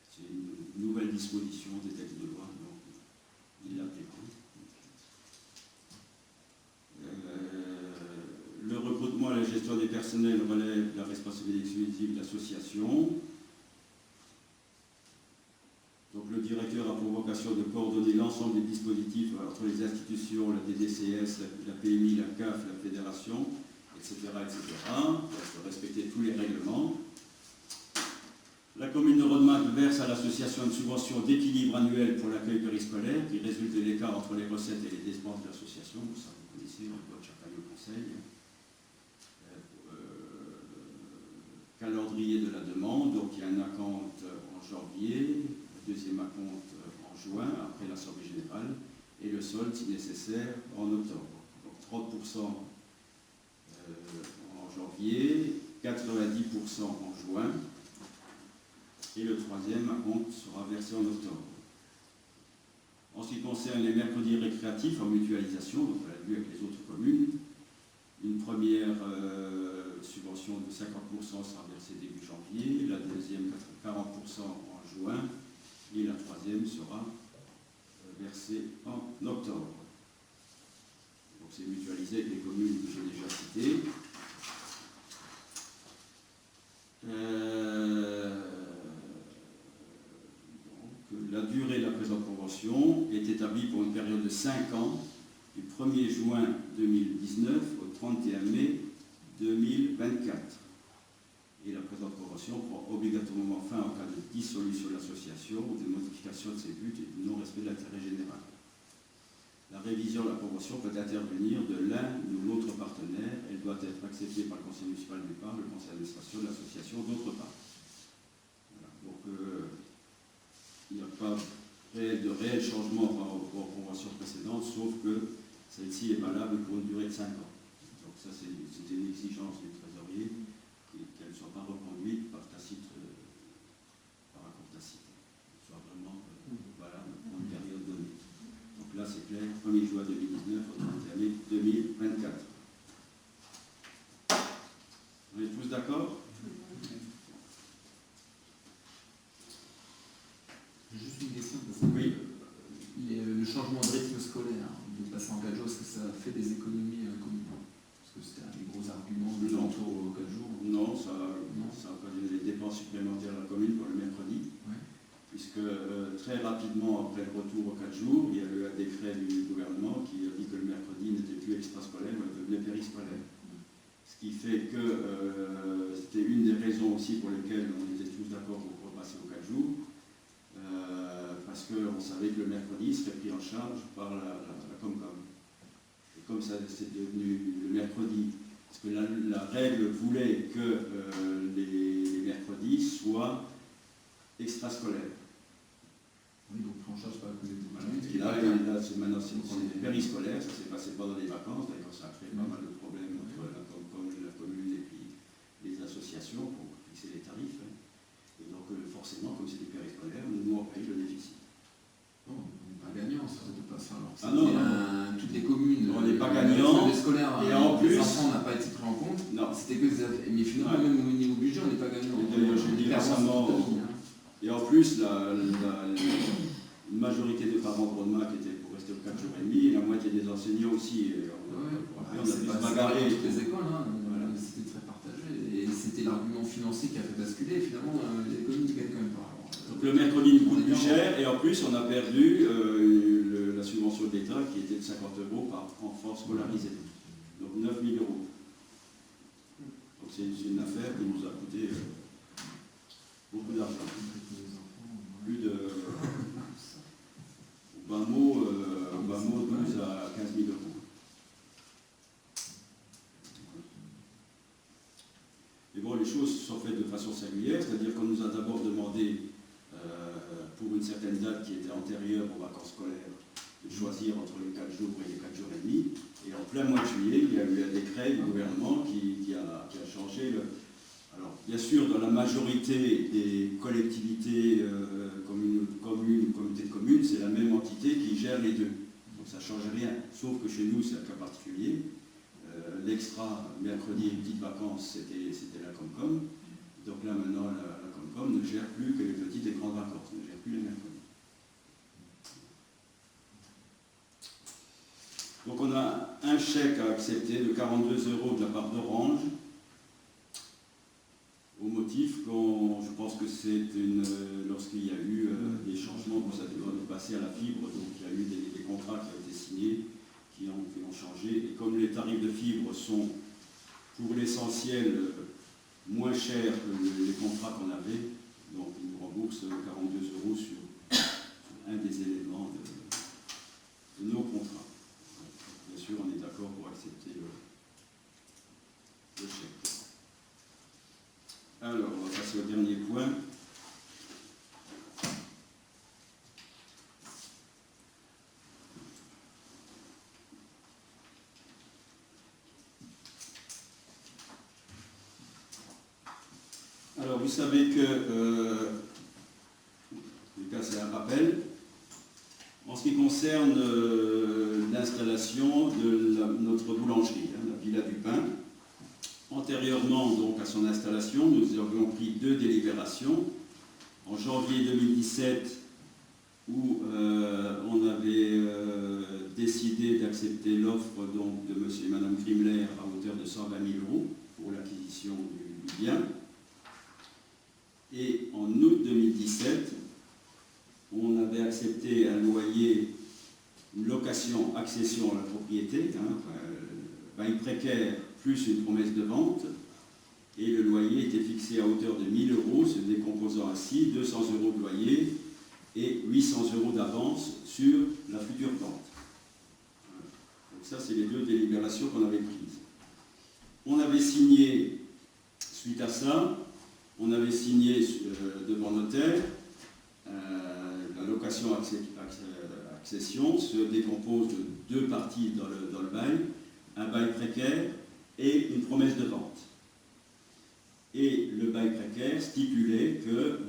C'est une nouvelle disposition des textes de loi, donc il l'a pris. Le recrutement et la gestion des personnels relève de la responsabilité exclusive de l'association. Donc le directeur a pour vocation de coordonner l'ensemble des dispositifs entre les institutions, la DDCS, la PMI, la CAF, la Fédération, etc. pour respecter tous les règlements. La commune de Rodemack verse à l'association une subvention d'équilibre annuel pour l'accueil périscolaire qui résulte de l'écart entre les recettes et les dépenses de l'association. Ça, vous connaissez, on doit chaque année au conseil. Calendrier de la demande, donc il y a un acompte en janvier, le deuxième acompte en juin, après l'Assemblée générale, et le solde, si nécessaire, en octobre. Donc 30% en janvier, 90% en juin, et le troisième acompte sera versé en octobre. En ce qui concerne les mercredis récréatifs en mutualisation, donc on l'a vu avec les autres communes, une première subvention de 50% sera versée début janvier, la deuxième 40% en juin, et la troisième sera versée en octobre. Donc c'est mutualisé avec les communes que j'ai déjà citées. Donc, la durée de la présente convention est établie pour une période de 5 ans, du 1er juin 2019 au 31 mai 2024. et la présente convention prend obligatoirement fin en cas de dissolution de l'association ou de modification de ses buts et de non-respect de l'intérêt général. La révision de la convention peut intervenir de l'un ou l'autre partenaire. Elle doit être acceptée par le conseil municipal d'une part, le conseil d'administration de l'association d'autre part. Voilà. Donc, il n'y a pas de réel changement par rapport aux conventions précédentes, sauf que celle-ci est valable pour une durée de 5 ans. Donc ça, c'était une exigence du trésorier, qu'elle ne soit pas reconduite par tacite, par accord tacite, qu'elle soit vraiment valable pour une période donnée. Donc là, c'est clair, 1er juin 2019 au 31 mai 2024. On est tous d'accord? Juste une question, parce que Oui. Le changement de rythme scolaire, de passer en 4 jours, est-ce que ça fait des économies communes? Parce que c'était un des gros arguments de l'entour aux 4 jours. Non, ça occasionne des dépenses supplémentaires à la commune pour le mercredi, Ouais. puisque très rapidement après le retour aux 4 jours, il y a eu un décret du gouvernement qui a dit que le mercredi n'était plus extrascolaire, mais devenait périscolaire. Ce qui fait que c'était une des raisons aussi pour lesquelles on était tous d'accord pour repasser aux 4 jours, parce qu'on savait que le mercredi serait pris en charge par la Comcom. Et comme ça c'est devenu le mercredi, parce que la règle voulait que les mercredis soient extrascolaires. Oui, donc pris en charge par la Voilà. communauté. Et là, maintenant c'est périscolaire, ça s'est passé pendant les vacances, d'ailleurs ça a créé pas mal de problèmes entre la Comcom, la commune et puis les associations pour fixer les tarifs. Hein. Et donc forcément, comme c'est des périscolaires, nous on paye le déficit. Non, on n'est pas gagnant, ça ne pas ça. Alors, Ah non, toutes les communes, on n'est pas gagnant. Les scolaires, Et en plus, les enfants n'ont pas été pris en compte. Non. C'était que mais finalement, Ouais. même au niveau budget, on n'est pas gagnant. Et d'ailleurs, j'ai dit récemment, et en plus, une majorité des parents de Rodemack étaient pour rester aux 4 jours et demi, et la moitié des enseignants aussi. Et on a pu se bagarrer. Toutes les écoles, hein, Voilà. c'était très partagé. Et c'était l'argument financier qui a fait basculer. Et finalement, les communes ne gagnent quand même pas. Alors, Donc le mercredi nous coûte plus cher, et en plus, on a perdu la subvention de l'État qui était de 50 € par enfant scolarisé. Donc 9 000 €. Donc c'est une affaire qui nous a coûté beaucoup d'argent. Plus de, au bas mot, 12 à 15 000 €. Mais bon, les choses sont faites de façon singulière, c'est-à-dire qu'on nous a d'abord demandé, pour une certaine date qui était antérieure aux vacances scolaires, de choisir entre les 4 jours et les 4 jours et demi. Et en plein mois de juillet, il y a eu un décret du gouvernement qui a changé le... Alors, bien sûr, dans la majorité des collectivités, communautés de communes, c'est la même entité qui gère les deux. Donc ça ne change rien, sauf que chez nous, c'est un cas particulier. L'extra, mercredi et petites vacances, c'était la Comcom. Donc là, maintenant, la Comcom ne gère plus que les petites et grandes vacances, ne gère plus les mercredis. Donc on a un chèque à accepter de 42 € de la part d'Orange, au motif qu'on, je pense que c'est lorsqu'il y a eu des changements, pour ça doit passer à la fibre, donc il y a eu des contrats qui ont été signés, qui ont changé, et comme les tarifs de fibre sont pour l'essentiel moins chers que les contrats qu'on avait, donc ils nous remboursent 42 € sur un des éléments de nos contrats. Bien sûr, on est d'accord pour accepter le chèque. Alors, on va passer au dernier point. Alors, vous savez que, c'est un rappel, en ce qui concerne l'installation de notre boulangerie, la Villa du Pain, antérieurement donc à son installation, nous avions pris 2 délibérations. En janvier 2017, où on avait décidé d'accepter l'offre donc de M. et Mme Grimler à hauteur de 120 000 € pour l'acquisition du bien. Et en août 2017, on avait accepté un loyer, une location-accession à la propriété, bail précaire plus une promesse de vente, et le loyer était fixé à hauteur de 1 000 euros, se décomposant ainsi 200 euros de loyer et 800 euros d'avance sur la future vente. Donc ça, c'est les deux délibérations qu'on avait prises. On avait signé, suite à ça, on avait signé devant notaire, la location accession se décompose de deux parties dans le bail, un bail précaire et une promesse de vente. Et le bail précaire stipulait que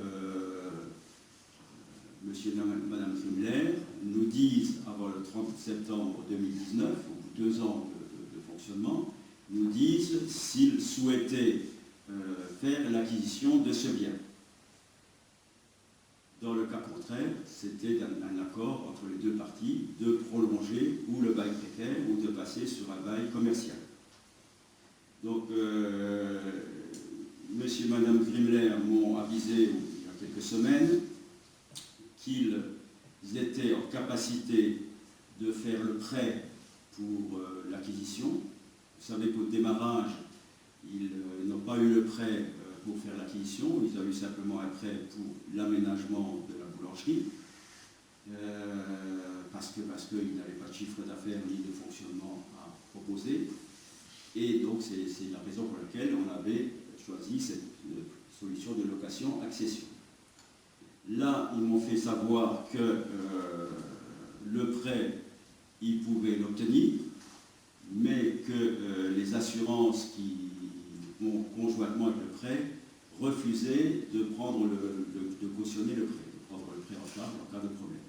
monsieur et madame Frimmler nous disent, avant le 30 septembre 2019, au bout de 2 ans de fonctionnement, nous disent s'ils souhaitaient faire l'acquisition de ce bien. Dans le cas contraire, c'était un accord entre les deux parties de prolonger ou le bail précaire ou de passer sur un bail commercial. Donc, monsieur et madame Frimmler m'ont avisé il y a quelques semaines qu'ils étaient en capacité de faire le prêt pour l'acquisition. Vous savez qu'au démarrage, ils n'ont pas eu le prêt pour faire l'acquisition, ils ont eu simplement un prêt pour l'aménagement de la boulangerie, parce qu'ils n'avaient pas de chiffre d'affaires ni de fonctionnement à proposer. Et donc c'est la raison pour laquelle on avait choisi cette solution de location-accession. Là, ils m'ont fait savoir que le prêt, ils pouvaient l'obtenir, mais que les assurances qui vont conjointement avec le prêt refusaient de cautionner le prêt, de prendre le prêt en charge en cas de problème.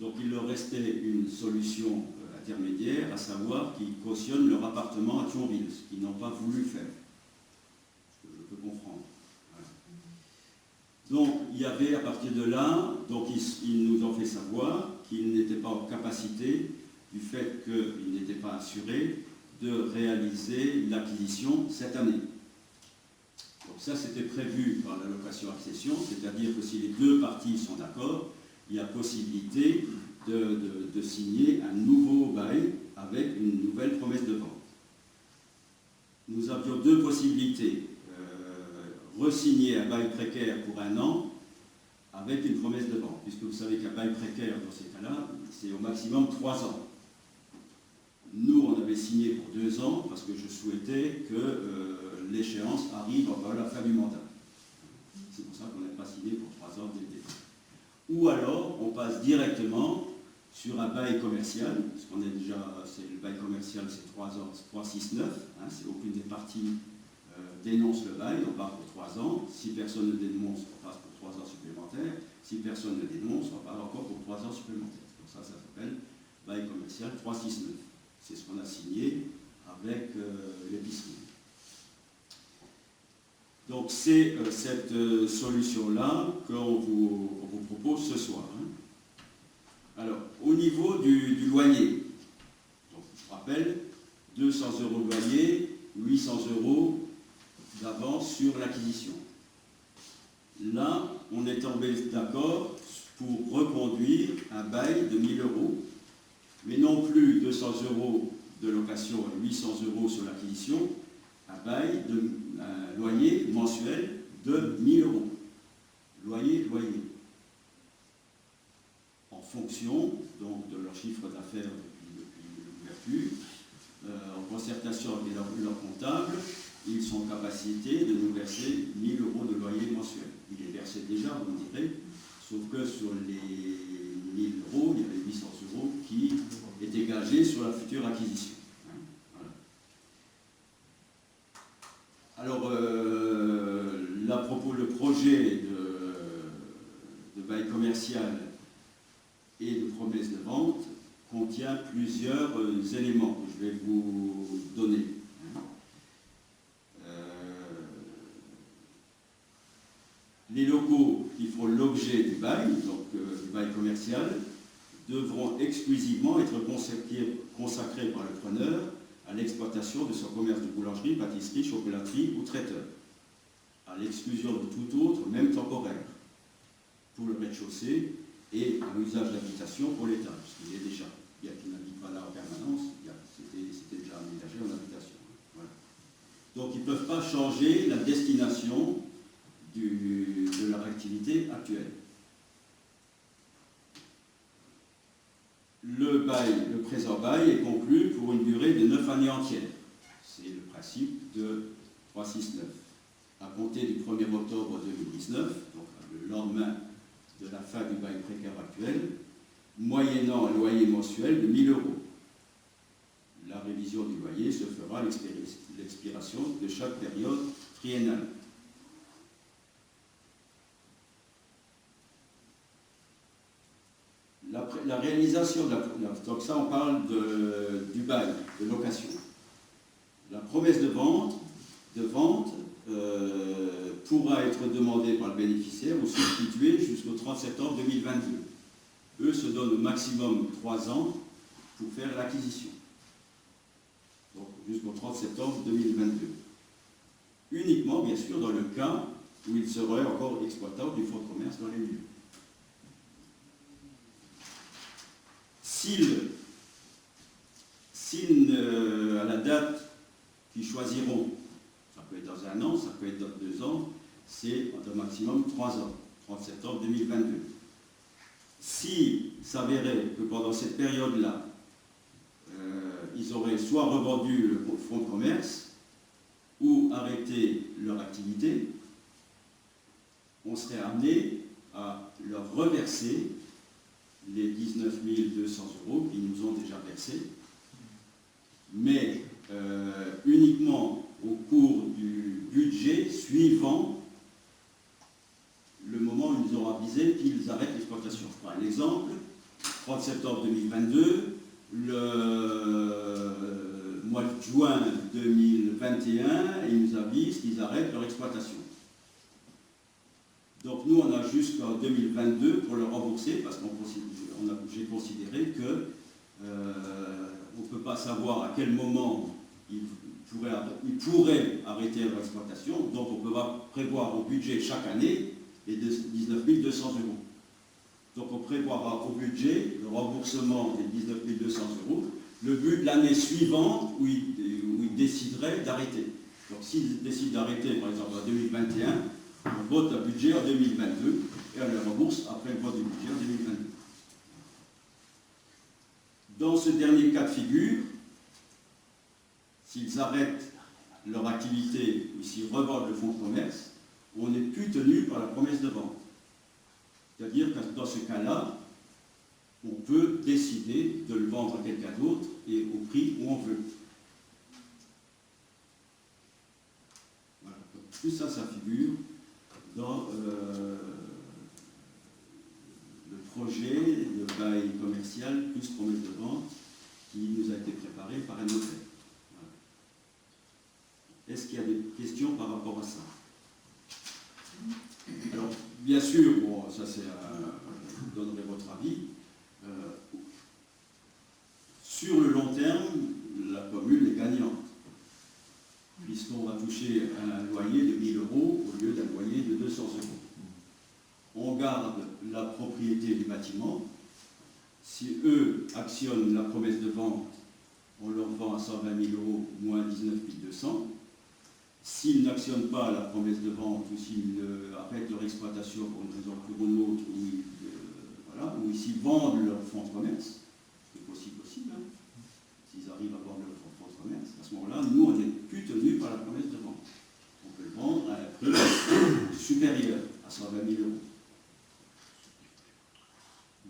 Donc il leur restait une solution intermédiaire, à savoir qu'ils cautionnent leur appartement à Thionville, ce qu'ils n'ont pas voulu faire. Ce que je peux comprendre. Voilà. Donc il y avait à partir de là, donc ils nous ont fait savoir qu'ils n'étaient pas en capacité, du fait qu'ils n'étaient pas assurés, de réaliser l'acquisition cette année. Donc ça, c'était prévu par la location-accession, c'est-à-dire que si les deux parties sont d'accord, il y a possibilité de signer un nouveau bail avec une nouvelle promesse de vente. Nous avions deux possibilités. Re-signer un bail précaire pour 1 an avec une promesse de vente, puisque vous savez qu'un bail précaire, dans ces cas-là, c'est au maximum 3 ans. Nous, on avait signé pour 2 ans parce que je souhaitais que l'échéance arrive avant la fin du mandat. C'est pour ça qu'on n'a pas signé pour 3 ans dès le départ. Ou alors, on passe directement sur un bail commercial, parce qu'on est déjà, le bail commercial, c'est 3 ans, 3, 6, 9, hein, c'est aucune des parties dénonce le bail, on part pour 3 ans. Si personne ne dénonce, on passe pour 3 ans supplémentaires. Si personne ne dénonce, on part encore pour 3 ans supplémentaires. Donc ça s'appelle bail commercial 3, 6, 9. C'est ce qu'on a signé avec l'épicerie. Donc c'est cette solution-là qu'on vous propose ce soir. Hein. Alors, au niveau du loyer, donc, je rappelle, 200 € de loyer, 800 € d'avance sur l'acquisition. Là, on est tombé d'accord pour reconduire un bail de 1 000 €, mais non plus 200 € de location et 800 € sur l'acquisition, un loyer mensuel de 1 000 €. Loyer. En fonction donc, de leur chiffre d'affaires depuis l'ouverture, en concertation avec leur comptable, ils sont en capacité de nous verser 1 000 € de loyer mensuel. Il est versé déjà, vous me direz, sauf que sur les 1 000 €, il y avait 800 € qui étaient gagés sur la future acquisition. Voilà. Alors, le projet de bail commercial et de promesse de vente contient plusieurs éléments que je vais vous donner. Les locaux qui font l'objet du bail, donc du bail commercial, devront exclusivement être consacrés par le preneur à l'exploitation de son commerce de boulangerie, pâtisserie, chocolaterie ou traiteur, à l'exclusion de tout autre, même temporaire, pour le rez-de-chaussée et un usage d'habitation pour l'État, puisqu'il est déjà, bien qu'il n'habite pas là en permanence, c'était déjà aménagé en habitation. Voilà. Donc ils ne peuvent pas changer la destination de leur activité actuelle. Le présent bail est conclu pour une durée de 9 années entières. C'est le principe de 369. À compter du 1er octobre 2019, donc le lendemain de la fin du bail précaire actuel, moyennant un loyer mensuel de 1 000 €. La révision du loyer se fera à l'expiration de chaque période triennale. La réalisation de donc ça on parle du bail, de location. La promesse de vente pourra être demandée par le bénéficiaire ou substituée jusqu'au 30 septembre 2022. Eux se donnent au maximum 3 ans pour faire l'acquisition. Donc jusqu'au 30 septembre 2022. Uniquement, bien sûr, dans le cas où il serait encore exploitant du fonds de commerce dans les lieux. À la date qu'ils choisiront, ça peut être dans 1 an, ça peut être dans 2 ans, c'est au maximum 3 ans, 30 septembre 2022. Si s'avérait que pendant cette période-là, ils auraient soit revendu le fonds de commerce ou arrêté leur activité, on serait amené à leur reverser les 19 200 € qu'ils nous ont déjà versés, mais uniquement au cours du budget suivant le moment où ils nous ont avisé qu'ils arrêtent l'exploitation. Je prends un exemple, 30 septembre 2022, le mois de juin 2021, ils nous avisent qu'ils arrêtent leur exploitation. Donc nous, on a jusqu'en 2022 pour le rembourser, parce que j'ai considéré que on ne peut pas savoir à quel moment ils pourraient arrêter leur exploitation, donc on peut prévoir au budget chaque année les 19 200 €. Donc on prévoira au budget le remboursement des 19 200 € le but de l'année suivante où ils décideraient d'arrêter. Donc s'ils décident d'arrêter, par exemple en 2021, on vote un budget en 2022 et on le rembourse après le vote du budget en 2022. Dans ce dernier cas de figure, s'ils arrêtent leur activité ou s'ils revendent le fonds de commerce, on n'est plus tenu par la promesse de vente. C'est-à-dire que dans ce cas-là, on peut décider de le vendre à quelqu'un d'autre et au prix où on veut. Voilà. Donc, tout ça, ça figure dans le projet de bail commercial plus promesse de vente qui nous a été préparé par un notaire. Voilà. Est-ce qu'il y a des questions par rapport à ça? Alors, bien sûr, bon, ça c'est, vous donnerez votre avis. Sur le long terme, la commune est gagnante, puisqu'on va toucher un loyer de 1 000 € au lieu d'un loyer de 200 €. On garde la propriété du bâtiment. Si eux actionnent la promesse de vente, on leur vend à 120 000 € moins 19 200. S'ils n'actionnent pas la promesse de vente ou s'ils arrêtent leur exploitation pour une raison ou une autre, ou s'ils vendent leur fonds de commerce, c'est possible, hein, s'ils arrivent à vendre leur fonds de commerce, à ce moment-là, nous, on n'est plus tenus par la promesse de vente. On peut le vendre à un prix supérieur à 120 000 €.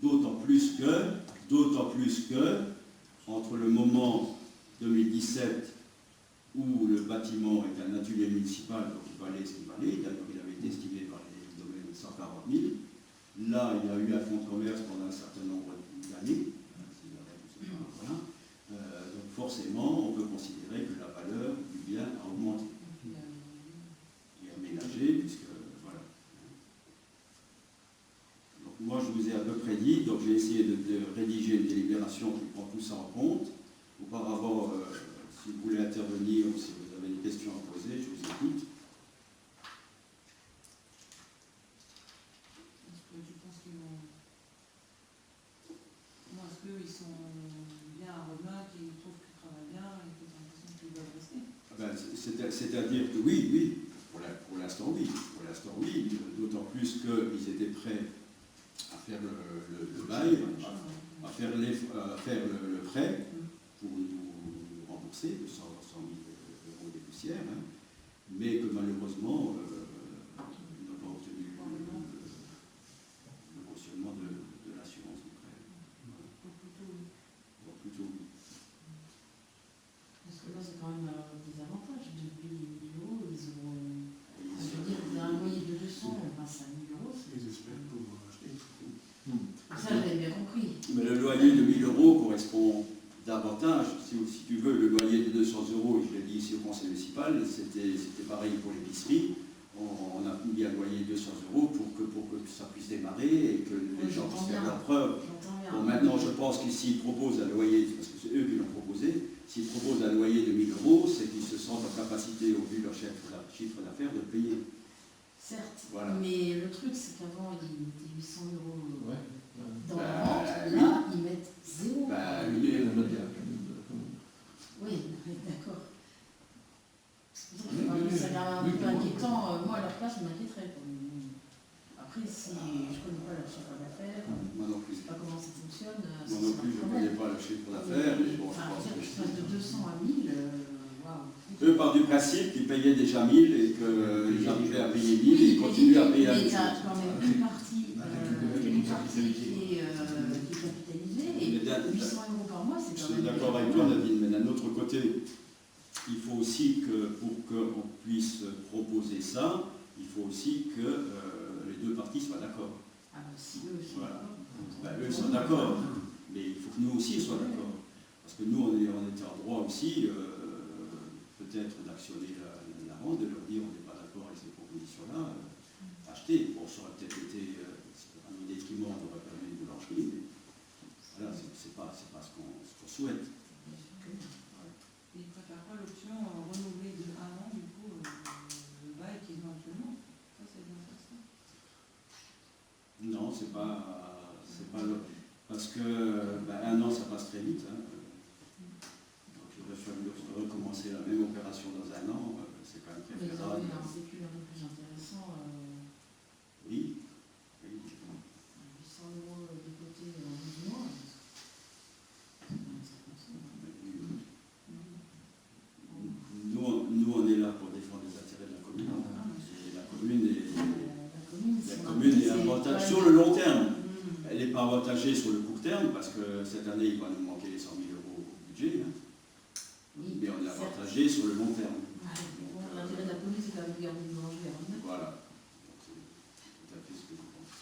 D'autant plus que, entre le moment 2017 où le bâtiment est un atelier municipal, donc il valait ce qu'il valait, d'ailleurs il avait été estimé par les domaines 140 000. Là, il y a eu un fonds de commerce pendant un certain nombre d'années. Voilà. Donc forcément, on peut considérer que la valeur du bien a augmenté. Et aménagé, puisque voilà. Donc moi, je vous ai à peu près dit, donc j'ai essayé de rédiger une délibération qui prend tout ça en compte. Auparavant, si vous voulez intervenir ou si vous avez des questions à poser, je vous écoute. Est-ce qu'ils sont bien à remettre, qu'ils trouvent qu'ils travaillent bien et qu'ils ont l'impression qu'ils doivent rester? c'est-à-dire que oui, pour l'instant oui, d'autant plus qu'ils étaient prêts à faire le bail, à faire le prêt pour nous rembourser de 100 000 euros des poussières, hein, mais que malheureusement, ils n'ont pas obtenu le cautionnement de l'assurance du prêt. Bon, plutôt oui. Parce que là, c'est quand même des avantages de payer 1 000 euros. Ils ont, je veux dire, un loyer de 200, on passe à 1 000 euros. Ils espèrent pouvoir acheter. Ça, j'avais bien compris. Mais le loyer de 1 000 euros correspond davantage, si tu veux, le loyer de 200 euros, je l'ai dit ici au conseil municipal, c'était pareil pour l'épicerie. On a mis un loyer de 200 euros pour que ça puisse démarrer et que les gens puissent faire leurs preuves. Bon, maintenant, je pense que s'ils proposent un loyer, parce que c'est eux qui l'ont proposé, s'ils proposent un loyer de 1 000 euros, c'est qu'ils se sentent en capacité, au vu de leur chiffre d'affaires, de payer. Certes, Voilà. mais le truc, c'est qu'avant, ils mettaient 800 euros dans la Bah, vente. oui. Là, ils mettent 0. Bah, Il y a la note de la Oui, d'accord. C'est pour ça que ça a l'air un peu inquiétant. Moi, à leur place, je m'inquiéterais. Après, si je ne connais pas leur chiffre d'affaires, Moi non je plus. ne sais pas comment ça fonctionne. Moi non plus, je ne connais pas le chiffre d'affaires, mais bon, je Enfin, pense dire que que tu passes de 200 à 1000, waouh. eux partent du principe qu'ils payaient déjà 1 000 et qu'ils arrivaient à payer 1 000 et ils continuent à payer 1 Mais 000. tu as quand même une partie qui est capitalisée et 800 euros par mois, c'est Je quand suis même. d'accord avec toi, Nadine, mais d'un autre côté, il faut aussi que pour qu'on puisse proposer ça, il faut aussi que les deux parties soient d'accord. Ah, si eux sont Voilà. d'accord. Ben, eux sont d'accord, mais il faut que nous aussi soyons d'accord. Parce que nous, on était en droit aussi, peut-être d'actionner la vente, de leur dire on n'est pas d'accord avec ces propositions-là, acheter. Bon, ça aurait peut-être été à nos détriment, on aurait perdu une boulangerie, mais voilà, c'est pas ce qu'on souhaite. Ils préfèrent pas l'option renouvelée de 1 an, du coup, le bail qu'ils ont actuellement. Ça, c'est bien ça. Non, c'est pas parce que 1 an, ça passe très vite. Hein. Donc il aurait fallu recommencer la même opération dans 1 an, c'est quand même Mais ils préférable. auraient un vécu un peu plus intéressant. Oui. 800 euros de côté en 12 mois. Ça fonctionne. Nous, on est là pour défendre les intérêts de la commune. Et la commune est avantagée sur le long terme. Elle n'est pas avantagée sur le court terme parce que cette année, il va nous manquer les 100 000 euros au budget. Hein. Oui, Mais on est avantagé sur le long terme. L'intérêt de la commune, c'est quand même de garder une boulangerie. Voilà. Donc, c'est tout à fait ce que je pense.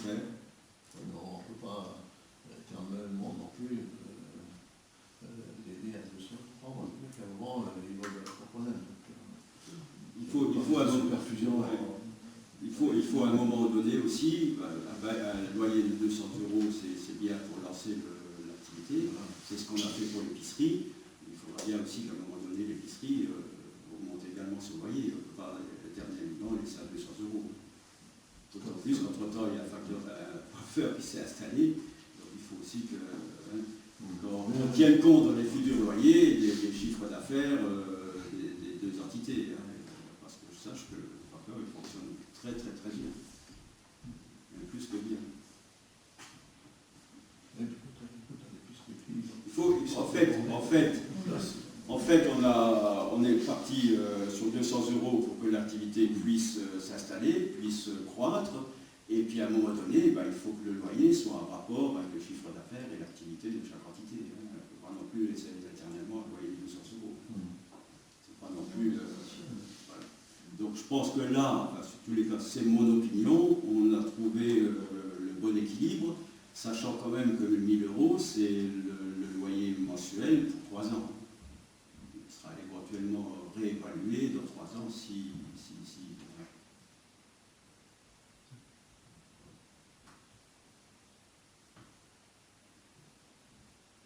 Ouais. Non, on ne peut pas éternellement non plus l'aider à 200 francs. À un moment, il va y avoir un problème. Il faut à un moment, perfusion. il faut à un moment donné aussi, un loyer de 200 euros, c'est bien pour lancer l'activité. C'est ce qu'on a fait pour l'épicerie. Il faudra bien aussi qu'à un moment donné, l'épicerie augmente également son loyer. On ne peut pas éternellement laisser à 200 euros. D'autant plus qu'entre-temps, il y a un coiffeur qui s'est installé. Donc il faut aussi qu'on tienne compte dans les futurs loyers des chiffres d'affaires des deux entités. Hein, parce que je sache que le coiffeur il fonctionne très très très bien. Même plus que bien. Il faut, en fait, on est parti sur 200 euros pour que l'activité puisse s'installer, puisse croître, et puis à un moment donné, il faut que le loyer soit en rapport avec le chiffre d'affaires et l'activité de chaque entité. On ne peut pas non plus laisser éternellement un loyer de 200 euros. C'est pas non plus. Voilà. Donc je pense que là, sur tous les cas, c'est mon opinion, on a trouvé le bon équilibre, sachant quand même que le 1 000 euros, c'est le loyer mensuel pour 3 ans. Il sera éventuellement réévalué dans 3 ans si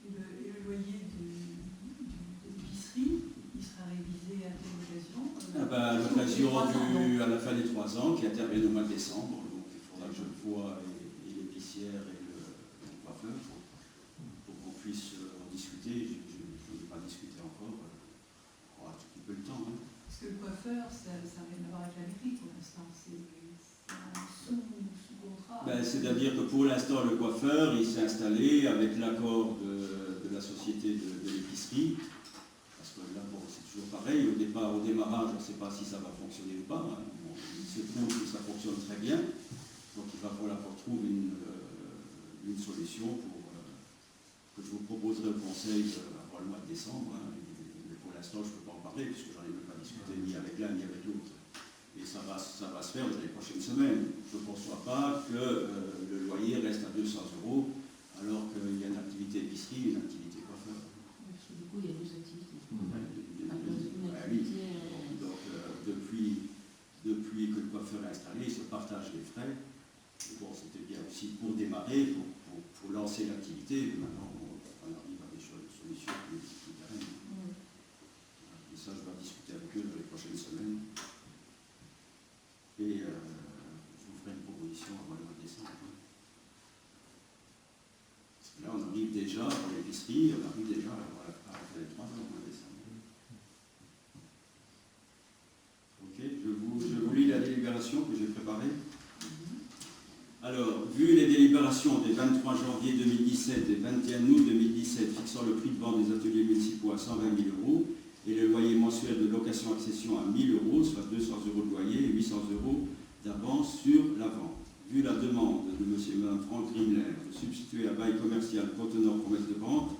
Et le loyer de l'épicerie, il sera révisé à quelle occasion à l'occasion à la fin des 3 ans, qui interviennent au mois de décembre, donc il faudra que je le voie et l'épicière et le coiffeur pour qu'on puisse en discuter. Je n'ai pas discuté encore. que le coiffeur, ça n'a rien à voir avec la mairie pour l'instant. C'est un sous-contrat. C'est-à-dire que pour l'instant, le coiffeur, il s'est installé avec l'accord de la société de l'épicerie. Parce que là, bon, c'est toujours pareil. Au démarrage, on ne sait pas si ça va fonctionner ou pas. Hein. Bon, il se trouve que ça fonctionne très bien. Donc il va falloir qu'on trouve une solution que je vous proposerai au conseil avant le mois de décembre. Hein. Mais pour l'instant, je ne peux pas en parler, puisque j'en ai même pas discuté ni avec l'un ni avec l'autre. Et ça va se faire dans les prochaines semaines. Je ne conçois pas que le loyer reste à 200 €, alors qu'il y a une activité épicerie et une activité coiffeur. Parce que du coup, il y a 2 activités. Oui. Donc, depuis que le coiffeur est installé, il se partage les frais. Et bon, c'était bien aussi pour démarrer, pour lancer l'activité. Maintenant, on arrive à des solutions plus pérennes. Et ça, je vais discuter avec eux dans les prochaines semaines. Et je vous ferai une proposition avant le mois de décembre. Parce que là, on arrive déjà dans l'épicerie, on arrive déjà à les 3 ans au mois de décembre. Ok, je vous lis la délibération que j'ai préparée. Alors, vu les délibérations des 23 janvier 2017 et 21 août 2017 fixant le prix de vente des ateliers municipaux à 120 000 € et le loyer mensuel de location-accession à 1 000 €, soit 200 € de loyer et 800 € d'avance sur la vente. Vu la demande de M. et Mme Franck Grimler de substituer un bail commercial contenant promesse de vente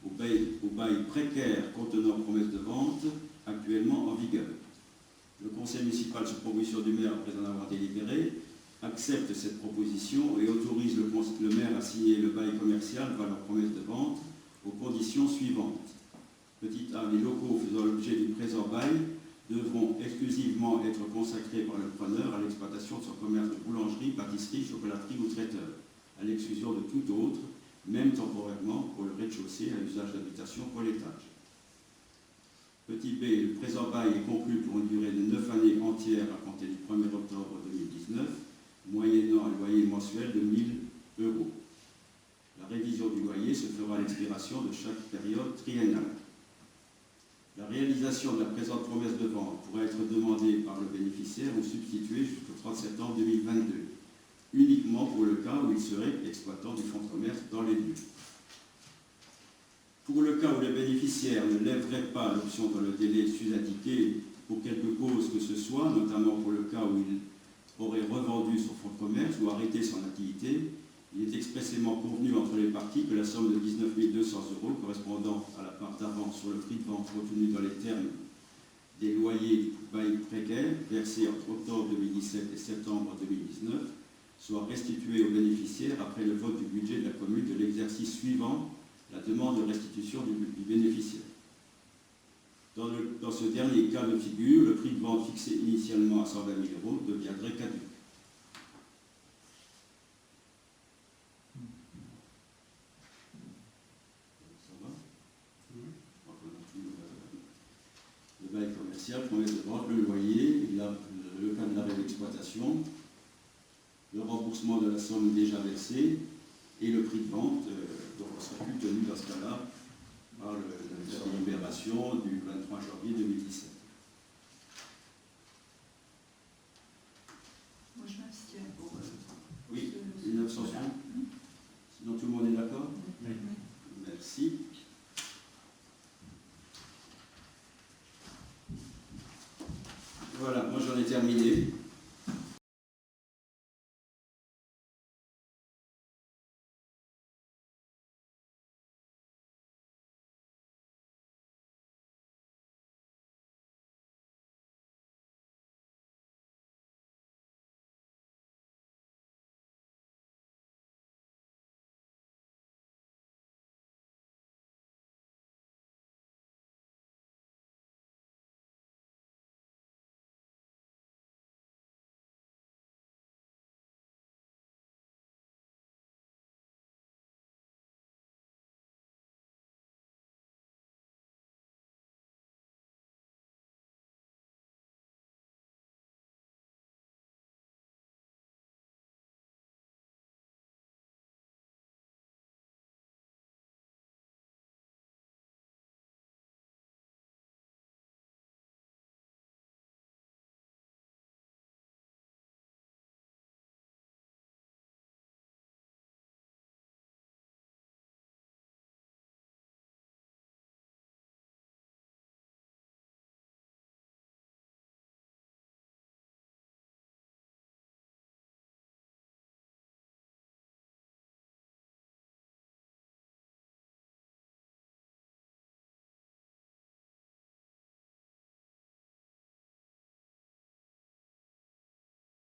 au bail précaire contenant promesse de vente actuellement en vigueur. Le conseil municipal, sur proposition du maire, après en avoir délibéré, accepte cette proposition et autorise le maire à signer le bail commercial valeur promesse de vente aux conditions suivantes. Petit A, les locaux faisant l'objet du présent bail devront exclusivement être consacrés par le preneur à l'exploitation de son commerce de boulangerie, pâtisserie, chocolaterie ou traiteur, à l'exclusion de tout autre, même temporairement pour le rez-de-chaussée à usage d'habitation pour l'étage. Petit B, le présent bail est conclu pour une durée de 9 années entières à compter du 1er octobre 2019, moyennant un loyer mensuel de 1 000 €. La révision du loyer se fera à l'expiration de chaque période triennale. La réalisation de la présente promesse de vente pourra être demandée par le bénéficiaire ou substituée jusqu'au 30 septembre 2022, uniquement pour le cas où il serait exploitant du fonds de commerce dans les lieux. Pour le cas où le bénéficiaire ne lèverait pas l'option dans le délai sus-indiqué pour quelque cause que ce soit, notamment pour le cas où il aurait revendu son fonds de commerce ou arrêté son activité, il est expressément convenu entre les parties que la somme de 19 200 € correspondant à la part d'avance sur le prix de vente retenu dans les termes des loyers du bail précaire versés entre octobre 2017 et septembre 2019 soit restituée aux bénéficiaires après le vote du budget de la commune de l'exercice suivant la demande de restitution du bénéficiaire. Dans ce dernier cas de figure, le prix de vente fixé initialement à 120 000 € deviendrait caduc. Le bail commercial, promesse de vente, le loyer, le cas de l'arrêt d'exploitation, le remboursement de la somme déjà versée et le prix de vente, donc on serait plus tenu dans ce cas-là par la délibération du 23 janvier 2017. Moi, je m'abstiens pour. Oui, une abstention. Sinon tout le monde est d'accord? Oui. Merci. Voilà, moi j'en ai terminé.